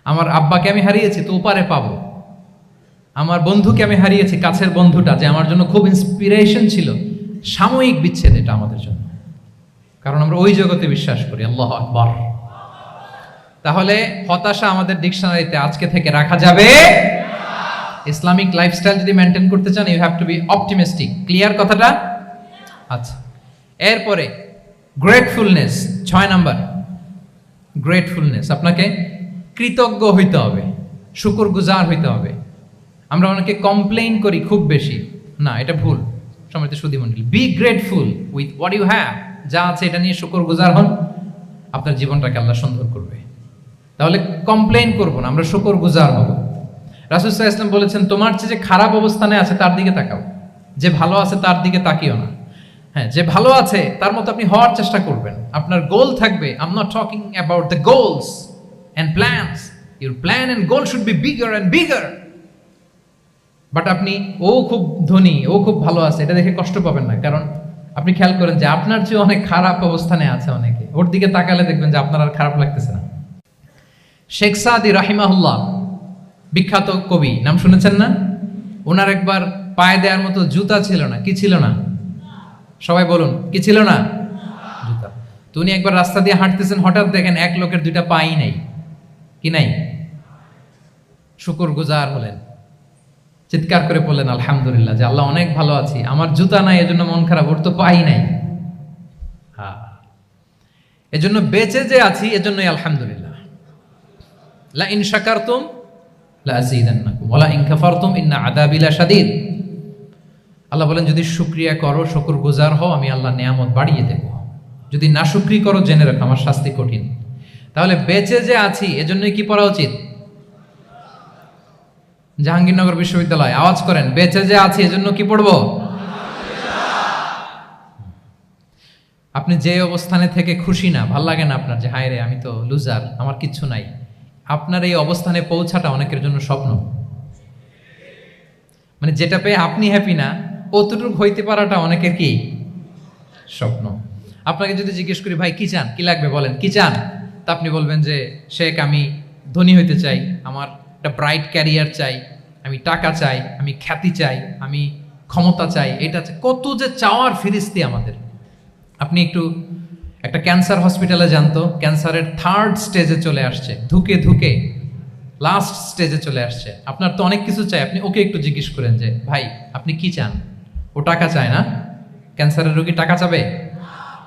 আমার আব্বাকে আমি হারিয়েছি তো ওপারে পাবো। আমার বন্ধুকে আমি হারিয়েছি, কাছের বন্ধুটা যে আমার জন্য খুব ইন্সপিরেশন ছিল, সাময়িক বিচ্ছেদ এটা আমাদের জন্য, কারণ আমরা ওই জগতে বিশ্বাস করি। আল্লাহু আকবার। তাহলে হতাশা আমাদের ডিকশনারিতে আজকে থেকে রাখা যাবে। ইসলামিক লাইফস্টাইল যদি মেনটেন করতে চান, you have to be optimistic. Clear কথাটা? আচ্ছা, এরপরে গ্রেটফুলনেস, 6 নাম্বার গ্রেটফুলনেস। আপনাকে কৃতজ্ঞ হইতে হবে, শুকরগুজার হইতে হবে। আমরা অনেকে কমপ্লেইন করি খুব বেশি, না এটা ভুল। সম্মানিত সুধীমণ্ডলী, be grateful with what you have. যা আছে এটা নিয়ে শুকরগুজার হন, আপনার জীবনটাকে আল্লাহ সুন্দর করবে। তাহলে কমপ্লেইন করব না, আমরা শুকরগুজার হব। রাসূল সাল্লাল্লাহু আলাইহি ওয়াসাল্লাম বলেছেন, তোমার চেয়ে যে খারাপ অবস্থানে আছে তার দিকে তাকাও, যে ভালো আছে তার দিকে তাকিও না। হ্যাঁ, যে ভালো আছে তার মতো আপনি হওয়ার চেষ্টা করবেন। আপনার গোল থাকবে। I am not talking about the goals and plans. Your plan and goal should be bigger and bigger. But আপনি ও খুব ধনী, ও খুব ভালো আছে, এটা দেখে কষ্ট পাবেন না, কারণ আপনি খেয়াল করেন যে আপনার চেয়ে অনেক খারাপ অবস্থানে আছে অনেকে। ওর দিকে তাকালে দেখবেন যে আপনার আর খারাপ লাগতেছে না। শেখ সাদি রাহিমাহুল্লাহ, বিখ্যাত কবি, নাম শুনেছেন না? ওনার একবার পায়ে দেওয়ার মতো জুতা ছিল না। কি ছিল না? সবাই বলুন, কি ছিল না? জুতা। তো উনি একবার রাস্তা দিয়ে হাঁটতেছেন, হঠাৎ দেখেন এক লোকের 2টা পাই নাই। কি নাই? শুকরগুজার হলেন, চিৎকার করে বললেন আলহামদুলিল্লাহ, যে আল্লাহ অনেক ভালো আছি, আমার জুতা নাই এজন্য মন খারাপ, ওর তো পাই নাই। হ্যাঁ, এজন্য বেঁচে যে আছি এজন্যই আলহামদুলিল্লাহ। লা ইন শাকারতুম লা আযীদান্নাকুম ওয়া লা ইন কাফারতুম ইন্না আযাবি লাশাদীদ। আল্লাহ বলেন, যদি শুকরিয়া করো, শুকরগুজার হও, আমি আল্লাহ নিয়ামত বাড়িয়ে দেব। যদি নাশুকরি করো, জেনে রাখো আমার শাস্তি কঠিন। তাহলে বেঁচে যে আছি এজন্যই কি পড়া উচিত? জাহাঙ্গীরনগর বিশ্ববিদ্যালয় আওয়াজ করেন, বেঁচে যে আছি এজন্য কি পড়বো? আপনি যে অবস্থানে থেকে খুশি না, ভাল লাগে না আপনার, যে হায় রে আমি তো লুজার, আমার কিচ্ছু নাই, আপনার এই অবস্থানে পৌঁছাটা অনেকের জন্য স্বপ্ন। মানে যেটা পেয়ে আপনি হ্যাপি না, অতটুকু হইতে পারাটা অনেকের কি স্বপ্ন। আপনাকে যদি জিজ্ঞেস করি ভাই কি চান, কি লাগবে বলেন, কি চান, তা আপনি বলবেন যে শেখ আমি ধনী হইতে চাই, আমার একটা ব্রাইট ক্যারিয়ার চাই, আমি টাকা চাই, আমি খ্যাতি চাই, আমি ক্ষমতা চাই, এটা চাই। কত যে চাওয়ার ফিরিস্তি আমাদের। আপনি একটু একটা ক্যান্সার হসপিটালে যান তো, ক্যান্সারের 3rd স্টেজে চলে আসছে, ধুকে ধুকে লাস্ট স্টেজে চলে আসছে। আপনার তো অনেক কিছু চাই, আপনি ওকে একটু জিজ্ঞেস করেন যে ভাই আপনি কি চান। ও টাকা চায় না? ক্যান্সারের রোগী টাকা চাবে,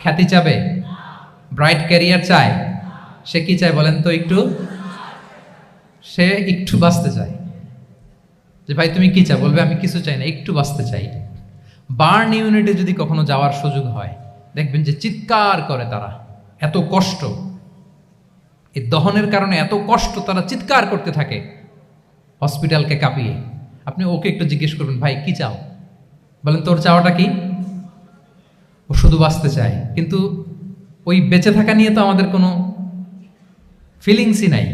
খ্যাতি চাবে, ব্রাইট ক্যারিয়ার চায়। সে কি চায় বলেন তো একটু? সে একটু বাঁচতে চায়। যে ভাই তুমি কি চাও, বলবে আমি কিছু চাই না, একটু বাঁচতে চাই। বার্ন ইউনিটে যদি কখনো যাওয়ার সুযোগ হয়, দেখবেন যে চিৎকার করে তারা, এত কষ্ট, এই দহনের কারণে এত কষ্ট, তারা চিৎকার করতে থাকে হসপিটালকে কাঁপিয়ে। আপনি ওকে একটু জিজ্ঞেস করবেন ভাই কি চাও, বলেন তোর চাওয়াটা কি? ও শুধু বাঁচতে চায়। কিন্তু ওই বেঁচে থাকা নিয়ে তো আমাদের কোনো ফিলিংসই নাই।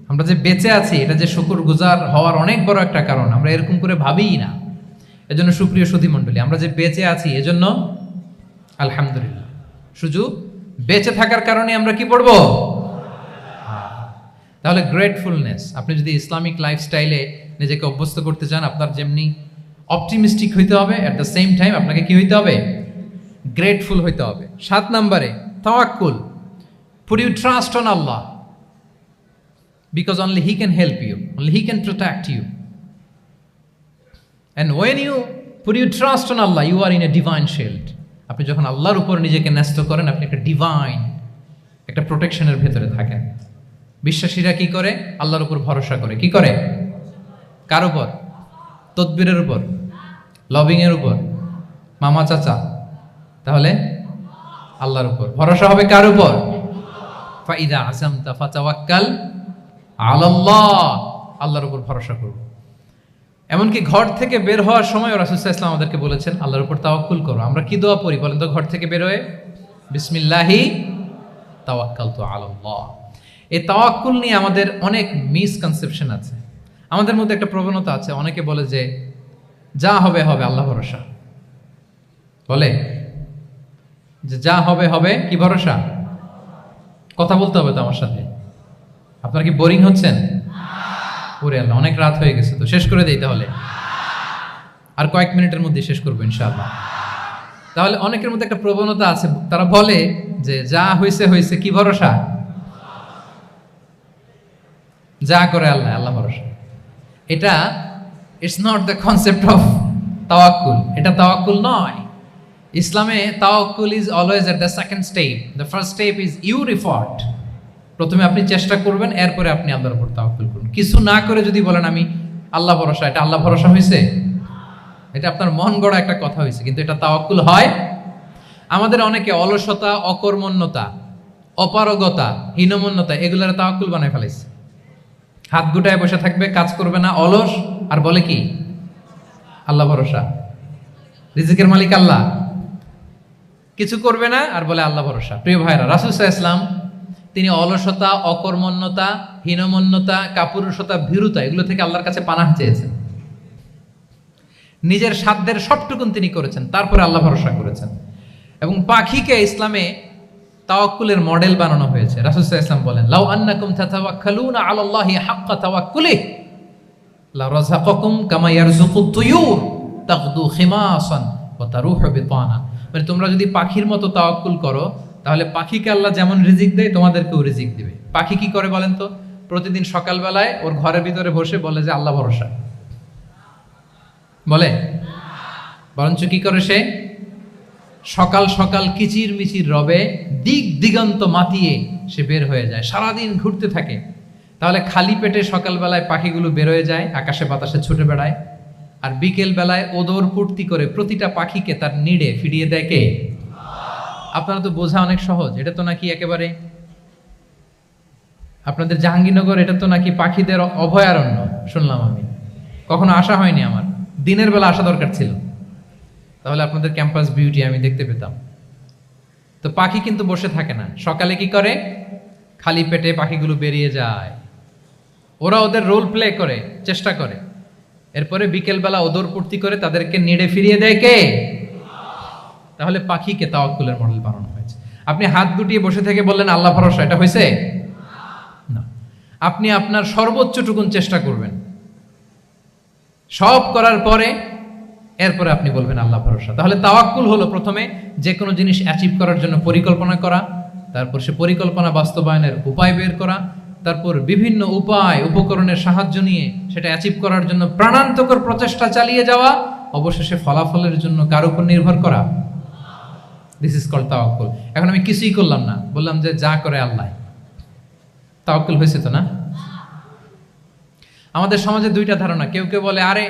আমরা যে বেঁচে আছি এটা যে শুকরগুজার হওয়ার অনেক বড় একটা কারণ, আমরা এরকম করে ভাবিই না। এজন্য সুপ্রিয় সুধী মণ্ডলী, আমরা যে বেঁচে আছি এজন্য আলহামদুলিল্লাহ। শুধু বেঁচে থাকার কারণে আমরা কি পড়বো? তাহলে গ্রেটফুলনেস, আপনি যদি ইসলামিক লাইফস্টাইলে নিজেকে অভ্যস্ত করতে চান, আপনার যেমনি অপটিমিস্টিক হইতে হবে, অ্যাট দ্য সেম টাইম আপনাকে কি হইতে হবে? গ্রেটফুল হইতে হবে। 7 নম্বরে তাওয়াক্কুল। Put your trust on Allah because only He can help you, only He can protect you. And when you put your trust on Allah, you are in a divine shield. আপনি যখন আল্লাহর উপর নিজেকে ন্যস্ত করেন, আপনি একটা ডিভাইন, একটা প্রোটেকশনের ভেতরে থাকেন। বিশ্বাসীরা কি করে? আল্লাহর উপর ভরসা করে। কি করে? কার উপর? তদবিরের উপর, লবিং এর উপর, মামা চাচা? তাহলে আল্লাহর উপর ভরসা হবে। কার উপর? ফাইদা আযামতা ফাতাওয়াক্কাল আলাল্লাহ, আল্লাহর উপর ভরসা করব। এমনকি ঘর থেকে বের হওয়ার সময় রাসূল সাল্লাল্লাহু আলাইহি ওয়াসাল্লাম আমাদেরকে বলেছেন আল্লাহর উপর তাওয়াক্কুল করো। আমরা কি দোয়া পড়ি বলেন তো ঘর থেকে বের হয়ে? বিসমিল্লাহি তাওয়াক্কালতু আলাল্লাহ। এই তাওয়াক্কুল নিয়ে আমাদের অনেক মিসকনসেপশন আছে। আমাদের মধ্যে একটা প্রবণতা আছে, অনেকে বলে যে যা হবে হবে, আল্লাহ ভরসা। বলে যে যা হবে হবে, কি ভরসা? কথা বলতে হবে তো আমার সাথে। আপনারা কি বোরিং হচ্ছেন? ওরে আল্লাহ, অনেক রাত হয়ে গেছে, তো শেষ করে দেই তাহলে। আর কয়েক মিনিটের মধ্যে শেষ করবো ইনশাআল্লাহ। তাহলে অনেকের মধ্যে একটা প্রবণতা আছে, তারা বলে যে যা হয়েছে হয়েছে, কি ভরসা? যা করে আল্লাহ, আল্লাহ ভরসা। এটা it's not the concept of tawakkul. এটা তাওয়াক্কুল নয়। ইসলামে tawakkul is always at the second step. The first step is you revert. প্রথমে আপনি চেষ্টা করবেন, এরপরে আপনি আল্লাহর উপর তাওয়াক্কুল করুন। কিছু না করে যদি বলেন আমি আল্লাহ ভরসা, এটা আল্লাহ ভরসা হয়েছে? এটা আপনার মন গড়া একটা কথা হয়েছে, কিন্তু এটা তাওয়াক্কুল হয়? আমাদের অনেকে অলসতা, অকর্মণ্যতা, অপারগতা, হীনমন্যতা এগুলোর তাওয়াক্কুল বানায় ফেলাইছে। হাত গুটায় বসে থাকবে, কাজ করবে না, অলস, আর বলে কি আল্লাহ ভরসা। রিজিকের মালিক আল্লাহ, কিছু করবে না আর বলে আল্লাহ ভরসা। প্রিয় ভাইরা, রাসূল সাল্লাল্লাহু আলাইহি ওয়াসাল্লাম তিনি অলসতা, অকর্মণ্যতা, হীনমন্যতা, কাপুরুষতা, ভীরুতা এগুলো থেকে আল্লাহর কাছে পানাহ চেয়েছেন। নিজের সাধ্যের সবটুকুন তিনি করেছেন, তারপরে আল্লাহ ভরসা করেছেন। এবং পাখিকে ইসলামে তাওয়াক্কুলের মডেল বানানো হয়েছে। রাসূল সাল্লাল্লাহু আলাইহি ওয়াসাল্লাম বলেন লাউ আন্নাকুম তাতাওয়াক্কালুনা আলাল্লাহি হাক্কা তাওয়াক্কুলিহি লা রাযাকাকুম কামা ইয়ারযুকুত তুয়ুর তাগদু খিমাসান ওয়া তারুহু বিতানা। মানে তোমরা যদি পাখির মতো তাওয়াক্কুল করো, তাহলে পাখিকে আল্লাহ যেমন রিজিক দেয় তোমাদেরকেও রিজিক দিবে। পাখি কি করে বলেন তো? প্রতিদিন সকালবেলায় ওর ঘরের ভিতরে বসে বলে যে আল্লাহ ভরসা। বলে? বরঞ্চ কি করে সে? সকাল সকাল কিচির মিচির রবে দিক দিগন্ত মাতিয়ে সে বের হয়ে যায়, সারাদিন ঘুরতে থাকে। তাহলে খালি পেটে সকালবেলায় পাখিগুলো বের হয়ে যায়, আকাশে বাতাসে ছুটে বেড়ায়, আর বিকেল বেলায় ওদর পূর্তি করে প্রতিটা পাখিকে তার নিড়ে ফিরিয়ে দেয় কে? আপনারা তো বোঝা অনেক সহজ। এটা তো নাকি একেবারে আপনাদের জাহাঙ্গীরনগর, এটা তো নাকি পাখিদের অভয়ারণ্য শুনলাম আমি। কখনো আসা হয়নি আমার, দিনের বেলা আসা দরকার ছিল, তাহলে আপনাদের ক্যাম্পাস বিউটি আমি দেখতে পেতাম। তো তো পাখি কিন্তু বসে থাকে না, সকালে কি করে, খালি পেটে পাখিগুলো বেরিয়ে যায়, ওরা ওদের রোল প্লে করে, চেষ্টা করে, এরপরে বিকেলবেলা ওদর পূর্তি করে তাদেরকে নেড়ে ফিরিয়ে দেয় কে? তাহলে পাখিকে তাওয়াক্কুলের মডেল বানানো হয়েছে। আপনি হাত গুটিয়ে বসে থেকে বললেন আল্লাহ ভরসা, এটা হয়েছে না। আপনি আপনার সর্বোচ্চটুকুন চেষ্টা করবেন, সব করার পরে এরপরে আপনি বলবেন আল্লাহ ভরসা। তাহলে তাওয়াক্কুল হলো প্রথমে যে কোনো জিনিস অ্যাচিভ করার জন্য পরিকল্পনা করা, তারপর সে পরিকল্পনা বাস্তবায়নের উপায় বের করা, তারপর বিভিন্ন উপায় উপকরণের সাহায্য নিয়ে সেটা অ্যাচিভ করার জন্য প্রাণান্তকর প্রচেষ্টা চালিয়ে যাওয়া, অবশেষে ফলাফলের জন্য কার উপর নির্ভর করা। দিস ইজ কল্ড তাওয়াক্কুল। এখন আমি কিছুই করলাম না, বললাম যে যা করে আল্লাহ, তাওয়াক্কুল হয়েছে তো না? আমাদের সমাজে দুইটা ধারণা, কেউ কেউ বলে আরে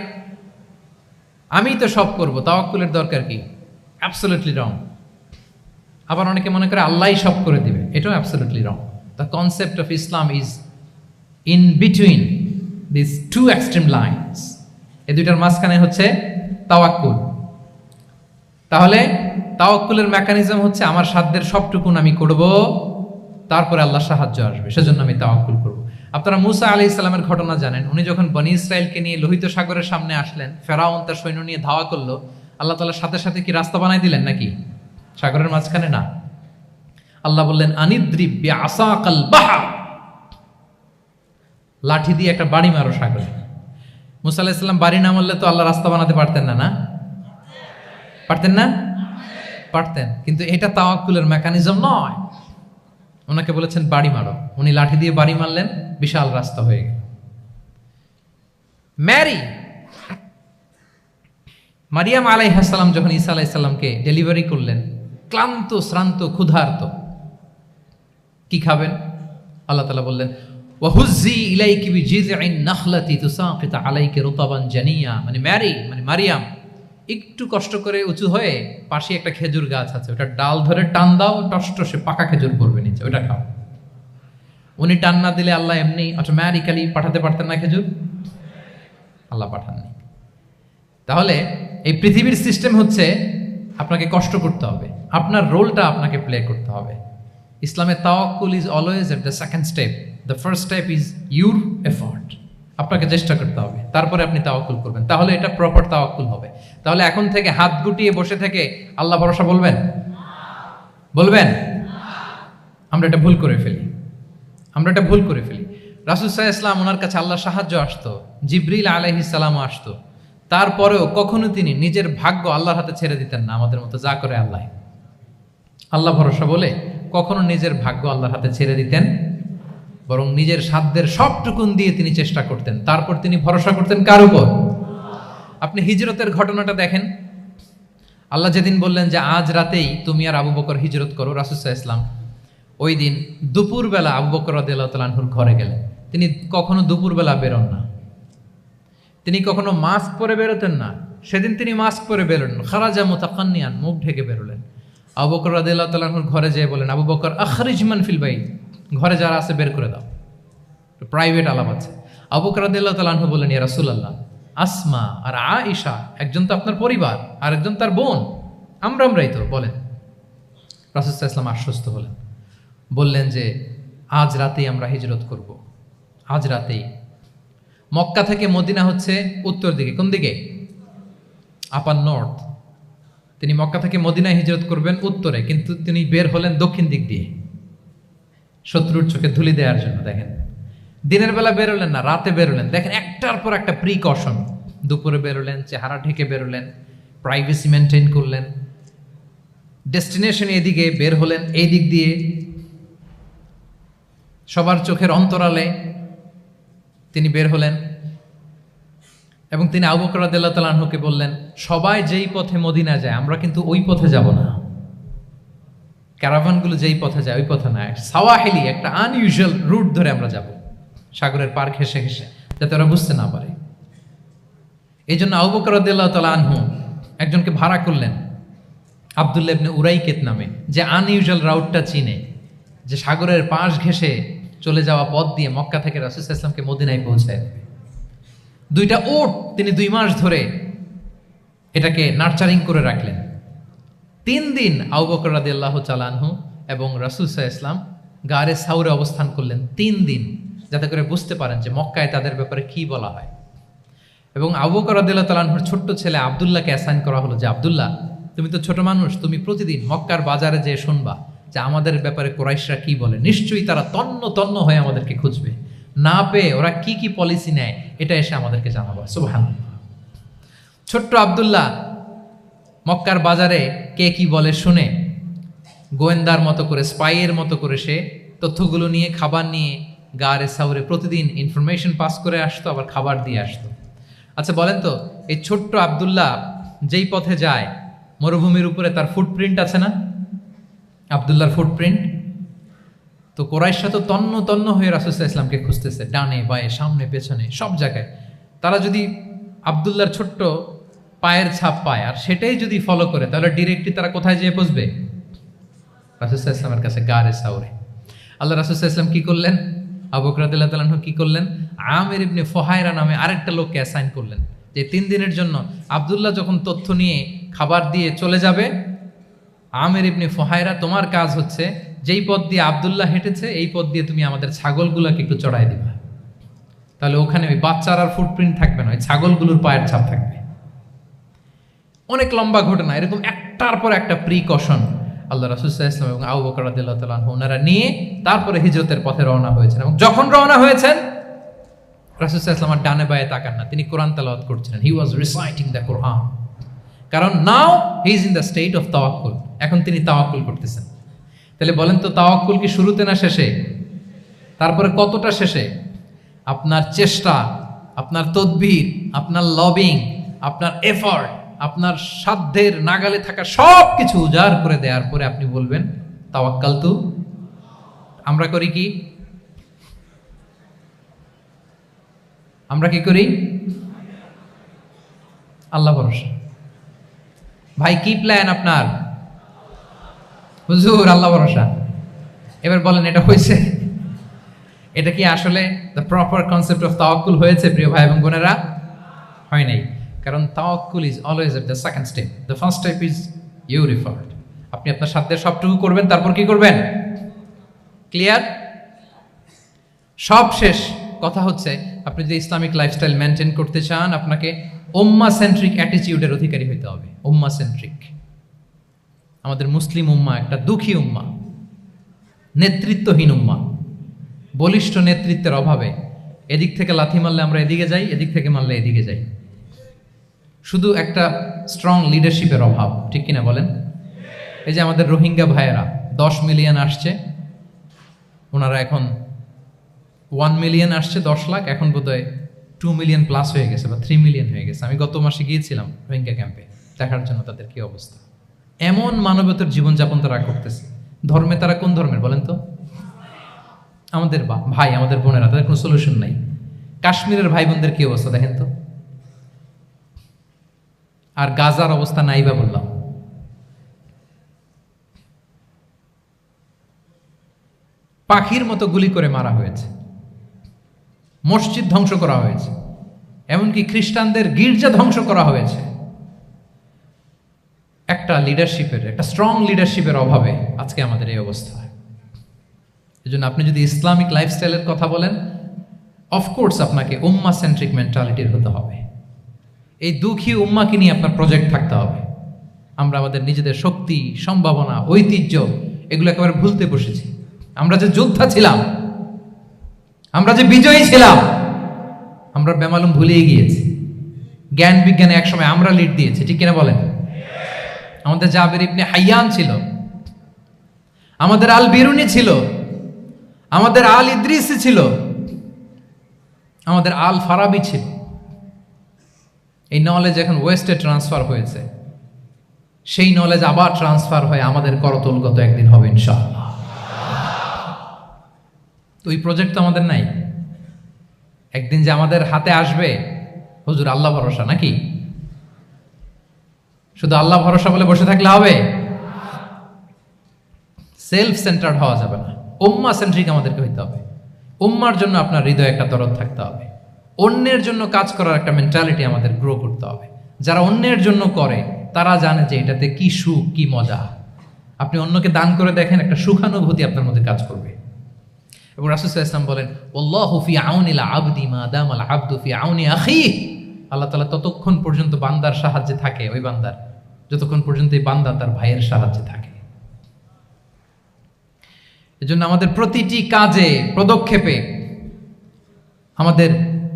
আমি তো সব করব, তাওয়াক্কুলের দরকার কি? Absolutely wrong. আবার অনেকে মনে করে আল্লাহই সব করে দিবে, এটাও absolutely wrong. The concept of Islam is in between this two extreme lines. এই দুইটার মাঝখানে হচ্ছে তাওয়াক্কুল। তাহলে তাওয়াক্কুলের মেকানিজম হচ্ছে আমার সাধ্যের সবটুকুন আমি করব, তারপরে আল্লাহর সাহায্য আসবে, সেজন্য আমি তাওয়াক্কুল করব। আপনারা মুসা আলাইহিস সালামের ঘটনা জানেন। উনি যখন বনি ইসরাইলকে নিয়ে লোহিত সাগরের সামনে আসলেন, ফেরাউন তার সৈন্য নিয়ে ধাওয়া করলো, আল্লাহ তাআলা সাথে সাথে কি রাস্তা বানাই দিলেন নাকি? সাগরের মাঝখানে না। আল্লাহ বললেন আনিদ্রিব বিআসাকাল বাহর, লাঠি দিয়ে একটা বাড়ি মারো সাগরে। মুসা আলাইহিস সালাম বাড়ি না মারলে তো আল্লাহ রাস্তা বানাতে পারতেন না, না পারতেন না? পারতেন, কিন্তু এটা তাওয়াক্কুলের মেকানিজম নয়। ওনাকে বলেছেন বাড়ি মারো, উনি লাঠি দিয়ে বাড়ি মারলেন, বিশাল রাস্তা হয়ে গেল। মারিয়াম আলাইহিস সালাম যখন ঈসা আলাইহিস সালামকে ডেলিভারি করলেন, ক্লান্ত শ্রান্ত ক্ষুধার্ত, কি খাবেন? আল্লাহ তাআলা বললেন ওয়াহুজ্জি ইলাইকি বিজিযইন নাখলাতি তুসাকিত আলাইকি রুতাবান জানিয়া, মানে মারিয়াম একটু কষ্ট করে উঁচু হয়ে পাশে একটা খেজুর গাছ আছে, ওটা ডাল ধরে টান দাও, টসটসে পাকা খেজুর পড়বে নিচে, ওটা খাও। উনি টান না দিলে আল্লাহ এমনি অটোমেটিক্যালি পাঠাতে পারতেন না খেজুর? আল্লাহ পাঠাননি। তাহলে এই পৃথিবীর সিস্টেম হচ্ছে আপনাকে কষ্ট করতে হবে, আপনার রোলটা আপনাকে প্লে করতে হবে। ইসলামে tawakkul is always at the second step, the first step is your effort. আপনাকে চেষ্টা করতে হবে, তারপরে আপনি তাওয়াক্কুল করবেন, তাহলে এটা প্রপার তাওয়াক্কুল হবে। তাহলে এখন থেকে হাত গুটিয়ে বসে থেকে আল্লাহ ভরসা বলবেন? আমরা এটা ভুল করে ফেলি। রাসূল সাল্লাল্লাহু আলাইহি ওয়াসাল্লাম, ওনার কাছে আল্লাহর সাহায্য আসতো, জিবরিল আলাইহিস সালামও আসতো, তারপরেও কখনো তিনি নিজের ভাগ্য আল্লাহর হাতে ছেড়ে দিতেন না। আমাদের মতো যা করে আল্লাহ ভরসা বলে কখনো নিজের ভাগ্য আল্লাহর হাতে ছেড়ে দিতেন, বরং নিজের সাধ্যের সবটুকুন দিয়ে তিনি চেষ্টা করতেন, তারপর তিনি ভরসা করতেন কার উপর? আপনি হিজরতের ঘটনাটা দেখেন। আল্লাহ যেদিন বললেন যে আজ রাতেই তুমি আর আবু বকর হিজরত করো, রাসূল সাল্লাল্লাহু আলাইহি ওয়াসাল্লাম ওই দিন দুপুরবেলা আবু বকর রাদিয়াল্লাহু তাআলা আনহুর ঘরে গেলেন। তিনি কখনো দুপুরবেলা বেরোন না, তিনি কখনো মাস্ক পরে বেরোতেন না। সেদিন তিনি মাস্ক পরে বেরোলেন, খারাজা মুতাকান্নিয়ান, মুখ ঢেকে বেরোলেন। আবু বকর রাদিয়াল্লাহু তাআলা আনহুর ঘরে যেয়ে বলেন, আবু বকর আখরিজ মান ফিল বাইত, ঘরে যারা আছে বের করে দাও, প্রাইভেট আলাপ আছে। আবু বকর রাদিয়াল্লাহু তাআলা আনহু বলেন, ইয়া রাসূলুল্লাহ, আসমা আর আয়েশা একজন তো আপনার পরিবার, আর একজন তার বোন, আমরাই তো, বলেন। রাসূল সাল্লাল্লাহু আলাইহি ওয়াসাল্লাম আশ্বস্ত হলেন, বললেন যে আজ রাতেই আমরা হিজরত করব, আজ রাতেই। মক্কা থেকে মদিনা হচ্ছে উত্তর দিকে, কোন দিকে? আপার নর্থ। তিনি মক্কা থেকে মদিনায় হিজরত করবেন উত্তরে, কিন্তু তিনি বের হলেন দক্ষিণ দিক দিয়ে, শত্রুর চোখে ধুলি দেওয়ার জন্য। দেখেন, দিনের বেলা বেরোলেন না, রাতে বেরোলেন। দেখেন, একটার পর একটা প্রিকশন। দুপুরে বেরোলেন, চেহারা ঢেকে বেরোলেন, প্রাইভেসি মেনটেন করলেন। ডেস্টিনেশন এদিকে, বের হলেন এই দিক দিয়ে, সবার চোখের অন্তরালে তিনি বের হলেন। এবং তিনি আবু বকর রাদিয়াল্লাহু তাআলা আনহুকে বললেন, সবাই যেই পথে মদিনা যায় আমরা কিন্তু ওই পথে যাব না, ক্যারাভানগুলো যেই পথে যায় ওই পথে না, সাওয়াহিলি একটা আনইউজুয়াল রুট ধরে আমরা যাব, সাগরের পার ঘেঁষে ঘেঁষে, যাতে ওরা বুঝতে না পারে। এই জন্য আবু বকর রাদিয়াল্লাহু তাআলা আনহু একজনকে ভাড়া করলেন, আব্দুল্লাহ ইবনে উরাইকেত নামে, যে আনইউজুয়াল রাউটটা চিনে, যে সাগরের পাশ ঘেঁষে চলে যাওয়া পথ দিয়ে মক্কা থেকে রাসূল সাল্লাল্লাহু আলাইহি ওয়াসাল্লামকে মদিনায় পৌঁছায় দেবে। 2টা উট তিনি 2 মাস ধরে এটাকে নার্চারিং করে রাখলেন, 3 দিন আবু বকর রাদিয়াল্লাহু তাআলা আনহু এবং রাসূল সাল্লাল্লাহু আলাইহি ওয়াসাল্লাম গারে সাউরে অবস্থান করলেন 3 দিন, যাতে করে বুঝতে পারেন যে মক্কায় তাদের ব্যাপারে কি বলা হয়। এবং আবু বকর রাদিয়াল্লাহু তাআলা আনহুর ছোট্ট ছেলে আব্দুল্লাহকে অ্যাসাইন করা হলো যে আব্দুল্লাহ, তুমি তো ছোট মানুষ, তুমি প্রতিদিন মক্কার বাজারে যেয়ে শুনবা যে আমাদের ব্যাপারে কুরাইশরা কি বলে। নিশ্চয়ই তারা তন্ন তন্ন হয়ে আমাদেরকে খুঁজবে, না পেয়ে ওরা কি কি পলিসি নেয় এটা এসে আমাদেরকে জানাবো। সুবহানাল্লাহ। ছোট্ট আব্দুল্লাহ মক্কার বাজারে কে কি বলে শুনে গোয়েন্দার মতো করে, স্পাইয়ের মতো করে সে তথ্যগুলো নিয়ে, খাবার নিয়ে গারে সাউরে প্রতিদিন ইনফরমেশন পাস করে আসতো, আবার খাবার দিয়ে আসতো। আচ্ছা বলেন তো, এই ছোট্ট আব্দুল্লাহ যেই পথে যায় মরুভূমির উপরে তার ফুটপ্রিন্ট আছে না? আব্দুল্লাহর ফুটপ্রিন্ট। তো কোরাইশরা তো তন্ন তন্ন হয়ে রাসূল সাল্লাল্লাহু আলাইহি ওয়াসাল্লামকে খুঁজতেছে, ডানে বায়ে সামনে পেছনে সব জায়গায়। তারা যদি আব্দুল্লাহর ছোট্ট পায়ের ছাপ পায় আর সেটাই যদি ফলো করে, তাহলে ডিরেক্টলি তারা কোথায় যেয়ে পৌঁছবে? রাসূল সাল্লাল্লাহু আলাইহি ওয়াসাল্লামের কাছে, গারে সাউরে। আল্লাহ রাসূল সাল্লাল্লাহু আলাইহি ওয়াসাল্লাম কি করলেন? আবু বকর রাদিয়াল্লাহু তাআলা আনহু কি করলেন? আমির ইবনে ফুহায়রা নামে আরেকটা লোককে অ্যাসাইন করলেন যে 3 দিনের জন্য আব্দুল্লাহ যখন তথ্য নিয়ে খাবার দিয়ে চলে যাবে, আমির ইবনে ফুহায়রা, তোমার কাজ হচ্ছে যেই পথ দিয়ে আব্দুল্লাহ হেঁটেছে এই পথ দিয়ে তুমি আমাদের ছাগলগুলোকে একটু চড়াই দিবা। তাহলে ওখানে ওই বাচ্চার আর ফুটপ্রিন্ট থাকবে না, ওই ছাগলগুলোর পায়ের ছাপ থাকবে। অনেক লম্বা ঘটনা, এরকম একটার পর একটা প্রিকশন আল্লাহ রাসূল সাল্লাল্লাহু আলাইহি ওয়াসাল্লাম এবং আবু বকর রাদিয়াল্লাহু তাআলা আনহু ওনারা নিয়ে তারপরে হিজরতের পথে রওনা হয়েছেন। এবং যখন রওনা হয়েছেন রাসূল সাল্লাল্লাহু আলাইহি ওয়াসাল্লাম ডানে বায়ে তাকান না, তিনি কোরআন তেলাওয়াত করছিলেন। হি ওয়াজ রিসাইটিং দ্য কোরআন, কারণ now he is in the state of tawakkul. এখন তিনি তাওয়াক্কুল করতেছেন। তাহলে বলেন তো, তাওয়াক্কুল কি শুরুতে না শেষে? তারপরে কতটা শেষে? আপনার চেষ্টা, আপনার তদবির, আপনার লবিং, আপনার এফর্ট, আপনার সাধ্যের নাগালে থাকা সব কিছু উজাড় করে দেওয়ার পরে আপনি বলবেন তাওয়াক্কালতু। আমরা করি কি? আমরা কি করি? আল্লাহ ভরসা। ভাই কি প্ল্যান আপনার? হুজুর আল্লাহ ভরসা। এবার বলেন, এটা হয়েছে? এটা কি আসলে দ্য প্রপার কনসেপ্ট অফ তাওয়াক্কুল হয়েছে প্রিয় ভাই এবং বোনেরা? হয় নাই। কারণ তাওয়াক্কুল is always at the second step. The first step is your effort. আপনি আপনার সাধ্যের সবটুকু করবেন, তারপর কি করবেন? ক্লিয়ার? সব শেষ। কথা হচ্ছে, আপনি যদি ইসলামিক লাইফস্টাইল মেনটেন করতে চান, আপনাকে উম্মাহ সেন্ট্রিক অ্যাটিটিউডের অধিকারী হইতে হবে। উম্মাহ সেন্ট্রিক। আমাদের মুসলিম উম্মাহ একটা দুঃখী উম্মাহ, নেতৃত্বহীন উম্মাহ, বলিষ্ঠ নেতৃত্বের অভাবে এদিক থেকে লাথি মারলে আমরা এদিকে যাই, এদিক থেকে মারলে এদিকে যাই। শুধু একটা স্ট্রং লিডারশিপের অভাব, ঠিক কিনা বলেন? এই যে আমাদের রোহিঙ্গা ভাইয়েরা 10 মিলিয়ন আসছে, ওনারা এখন 1 মিলিয়ন আসছে, 10 লাখ, এখন বোধহয় 2 মিলিয়ন প্লাস হয়ে গেছে বা 3 মিলিয়ন হয়ে গেছে। আমি গত মাসে গিয়েছিলাম রোহিঙ্গা ক্যাম্পে দেখার জন্য তাদের কি অবস্থা। এমন মানবতার জীবনযাপন তারা করতেছে। ধর্মে তারা কোন ধর্মের বলেন তো? আমাদের ভাই, আমাদের বোনেরা, তাদের কোনো সলিউশন নাই। কাশ্মীরের ভাই বোনদের কি অবস্থা দেখেন তো। আর গাজার অবস্থা নাই বা বললাম। পাখির মতো গুলি করে মারা হয়েছে, মসজিদ ধ্বংস করা হয়েছে, এমনকি খ্রিস্টানদের গির্জা ধ্বংস করা হয়েছে। একটা লিডারশিপের, একটা স্ট্রং লিডারশিপের অভাবে আজকে আমাদের এই অবস্থা। এই জন্য আপনি যদি ইসলামিক লাইফস্টাইলের কথা বলেন, অফকোর্স আপনাকে উম্মাহ সেন্ট্রিক মেন্টালিটির হতে হবে। এই দুঃখী উম্মাকে নিয়ে আপনার প্রজেক্ট থাকতে হবে। আমরা আমাদের নিজেদের শক্তি, সম্ভাবনা, ঐতিহ্য এগুলো একেবারে ভুলতে বসেছি। আমরা যে যোদ্ধা ছিলাম, আমরা যে বিজয়ী ছিলাম, আমরা বেমালুম ভুলিয়ে গিয়েছি। জ্ঞান বিজ্ঞানে একসময় আমরা লিড দিয়েছি, ঠিক কিনা বলেন? আমাদের জাবির ইবনে হাইয়ান ছিল, আমাদের আল বিরুনি ছিল, আমাদের আল ইদ্রিসি ছিল, আমাদের আল ফারাবি ছিল। এই নলেজ এখন ওয়েস্টে ট্রান্সফার হয়েছে, সেই নলেজ আবার ট্রান্সফার হয়ে আমাদের করতলগত একদিন হবে ইনশাআল্লাহ। তো এই প্রজেক্ট তো আমাদের নাই। একদিন যে আমাদের হাতে আসবে, হুজুর আল্লাহ ভরসা নাকি? শুধু আল্লাহ ভরসা বলে বসে থাকলে হবে? সেলফ সেন্টার্ড হওয়া যাবে না, উম্মাহ সেন্ট্রিক আমাদেরকে হইতে হবে। উম্মার জন্য আপনার হৃদয়ে একটা দরদ থাকতে হবে। অন্যের জন্য কাজ করার একটা মেন্টালিটি আমাদের গ্রো করতে হবে। যারা অন্যের জন্য করে তারা জানে যে এটাতে কি সুখ, কি মজা। আপনি অন্যকে দান করে দেখেন, একটা সুখানুভূতি আপনার মধ্যে কাজ করবে। এবং রাসূল সাল্লাল্লাহু আলাইহি ওয়াসাল্লাম বলেন, ওয়াল্লাহু ফি আউনিল আবদি মা দামাল আবদু ফি আউনি আখিহি। আল্লাহ তাআলা ততক্ষণ পর্যন্ত বান্দার সাহায্যে থাকে, ওই বান্দার, যতক্ষণ পর্যন্ত এই বান্দা তার ভাইয়ের সাহায্যে থাকে। এজন্য আমাদের প্রতিটি কাজে, পদক্ষেপে আমাদের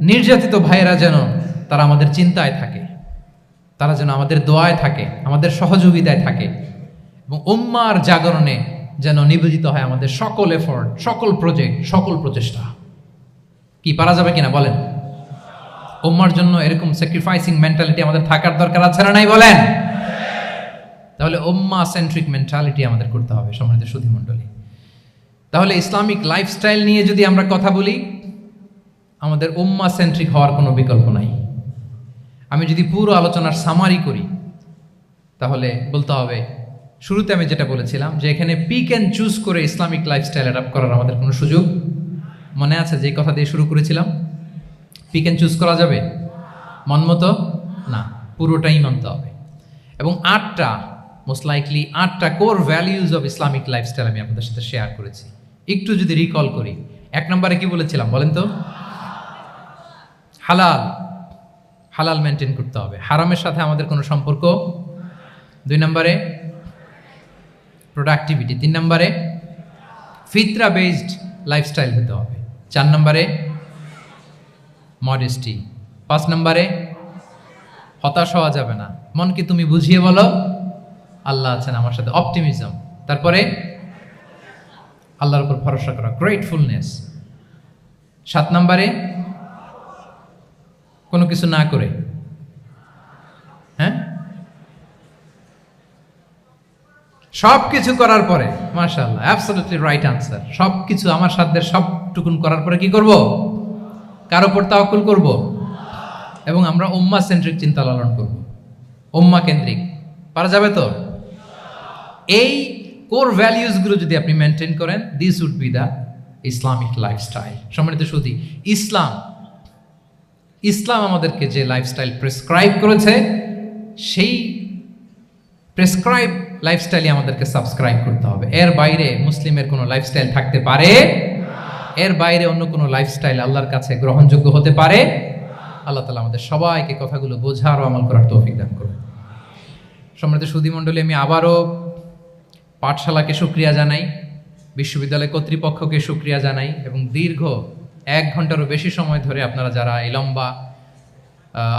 নির্যাতিত ভাইয়েরা যেন তারা আমাদের চিন্তায় থাকে, তারা যেন আমাদের দোয়ায় থাকে, আমাদের সহযোগিতায় থাকে, এবং উম্মার জাগরণে যেন নিবেদিত হয় আমাদের সকল এফোর্ট, সকল প্রজেক্ট, সকল প্রচেষ্টা। কি পারা যাবে কিনা বলেন? উম্মার জন্য এরকম স্যাক্রিফাইসিং মেন্টালিটি আমাদের থাকার দরকার আছে না নাই বলেন? তাহলে উম্মা সেন্ট্রিক মেন্টালিটি আমাদের করতে হবে সম্মানিত সুধী মণ্ডলী। তাহলে ইসলামিক লাইফস্টাইল নিয়ে যদি আমরা কথা বলি, আমাদের উম্মা সেন্ট্রিক হওয়ার কোনো বিকল্প নাই। আমি যদি পুরো আলোচনার সামারি করি, তাহলে বলতে হবে, শুরুতে আমি যেটা বলেছিলাম যে এখানে পিক অ্যান্ড চুজ করে ইসলামিক লাইফস্টাইল অ্যাডাপ্ট করার আমাদের কোনো সুযোগ, মনে আছে যে কথা দিয়ে শুরু করেছিলাম? পিক অ্যান্ড চুজ করা যাবে মন মতো? না, পুরোটাই মানতে হবে। এবং 8টা, মোস্ট লাইকলি 8টা core values of Islamic lifestyle আমি আপনাদের সাথে শেয়ার করেছি। একটু যদি রিকল করি, 1 নম্বরে কি বলেছিলাম বলেন তো? হালাল, হালাল মেনটেন করতে হবে, হারামের সাথে আমাদের কোনো সম্পর্ক। 2 নম্বরে প্রোডাক্টিভিটি। 3 নম্বরে ফিতরা বেসড লাইফস্টাইল হতে হবে। 4 নম্বরে মডেস্টি। 5 নম্বরে হতাশ হওয়া যাবে না, মনকে তুমি বুঝিয়ে বলো আল্লাহ আছেন আমার সাথে, অপটিমিজম। তারপরে আল্লাহর উপর ভরসা করা, গ্রেটফুলনেস। 7 নম্বরে কোনো কিছু না করে, হ্যাঁ, সব কিছু করার পরে, মাশাআল্লাহ, অ্যাবসলিউটলি রাইট আনসার। সব কিছু আমার সাধ্যের সবটুকুন করার পরে কি করব? কার উপর তাওয়াক্কুল করব, এবং আমরা উম্মাহ সেন্ট্রিক চিন্তা লালন করব, উম্মাহ কেন্দ্রিক। পারা যাবে তো? এই কোর ভ্যালিউজগুলো যদি আপনি মেনটেন করেন, this would be the Islamic lifestyle. সম্মানিত সুধী, ইসলাম আমাদেরকে যে লাইফস্টাইল প্রেসক্রাইব করেছে, সেই প্রেসক্রাইব লাইফস্টাইলই আমাদেরকে সাবস্ক্রাইব করতে হবে। এর বাইরে মুসলিমের কোনো লাইফস্টাইল থাকতে পারে? এর বাইরে অন্য কোনো লাইফস্টাইল আল্লাহর কাছে গ্রহণযোগ্য হতে পারে? আল্লাহ তাআলা আমাদের সবাইকে কথাগুলো বোঝার ও আমল করার তৌফিক দান করুন। সম্মানিত সুধী মণ্ডলী, আমি আবারও পাঠশালাকে শুকরিয়া জানাই, বিশ্ববিদ্যালয় কর্তৃপক্ষকে শুকরিয়া জানাই, এবং দীর্ঘ 1 ঘন্টারও বেশি সময় ধরে আপনারা যারা এই লম্বা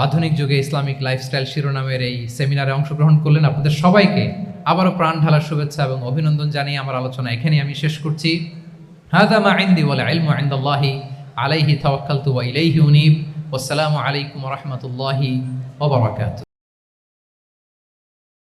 আধুনিক যুগে ইসলামিক লাইফস্টাইল শিরোনামের এই সেমিনারে অংশগ্রহণ করলেন, আপনাদের সবাইকে আবারও প্রাণ ঢালার শুভেচ্ছা এবং অভিনন্দন জানিয়ে আমার আলোচনা এখানেই আমি শেষ করছি। হাযা মা ইনদি ওয়াল ইলমু ইনদাল্লাহি আলাইহি তাওয়াক্কালতু ওয়া ইলাইহি উনীব। ওয়াসসালামু আলাইকুম ওয়া রাহমাতুল্লাহি ওয়া বারাকাতুহু।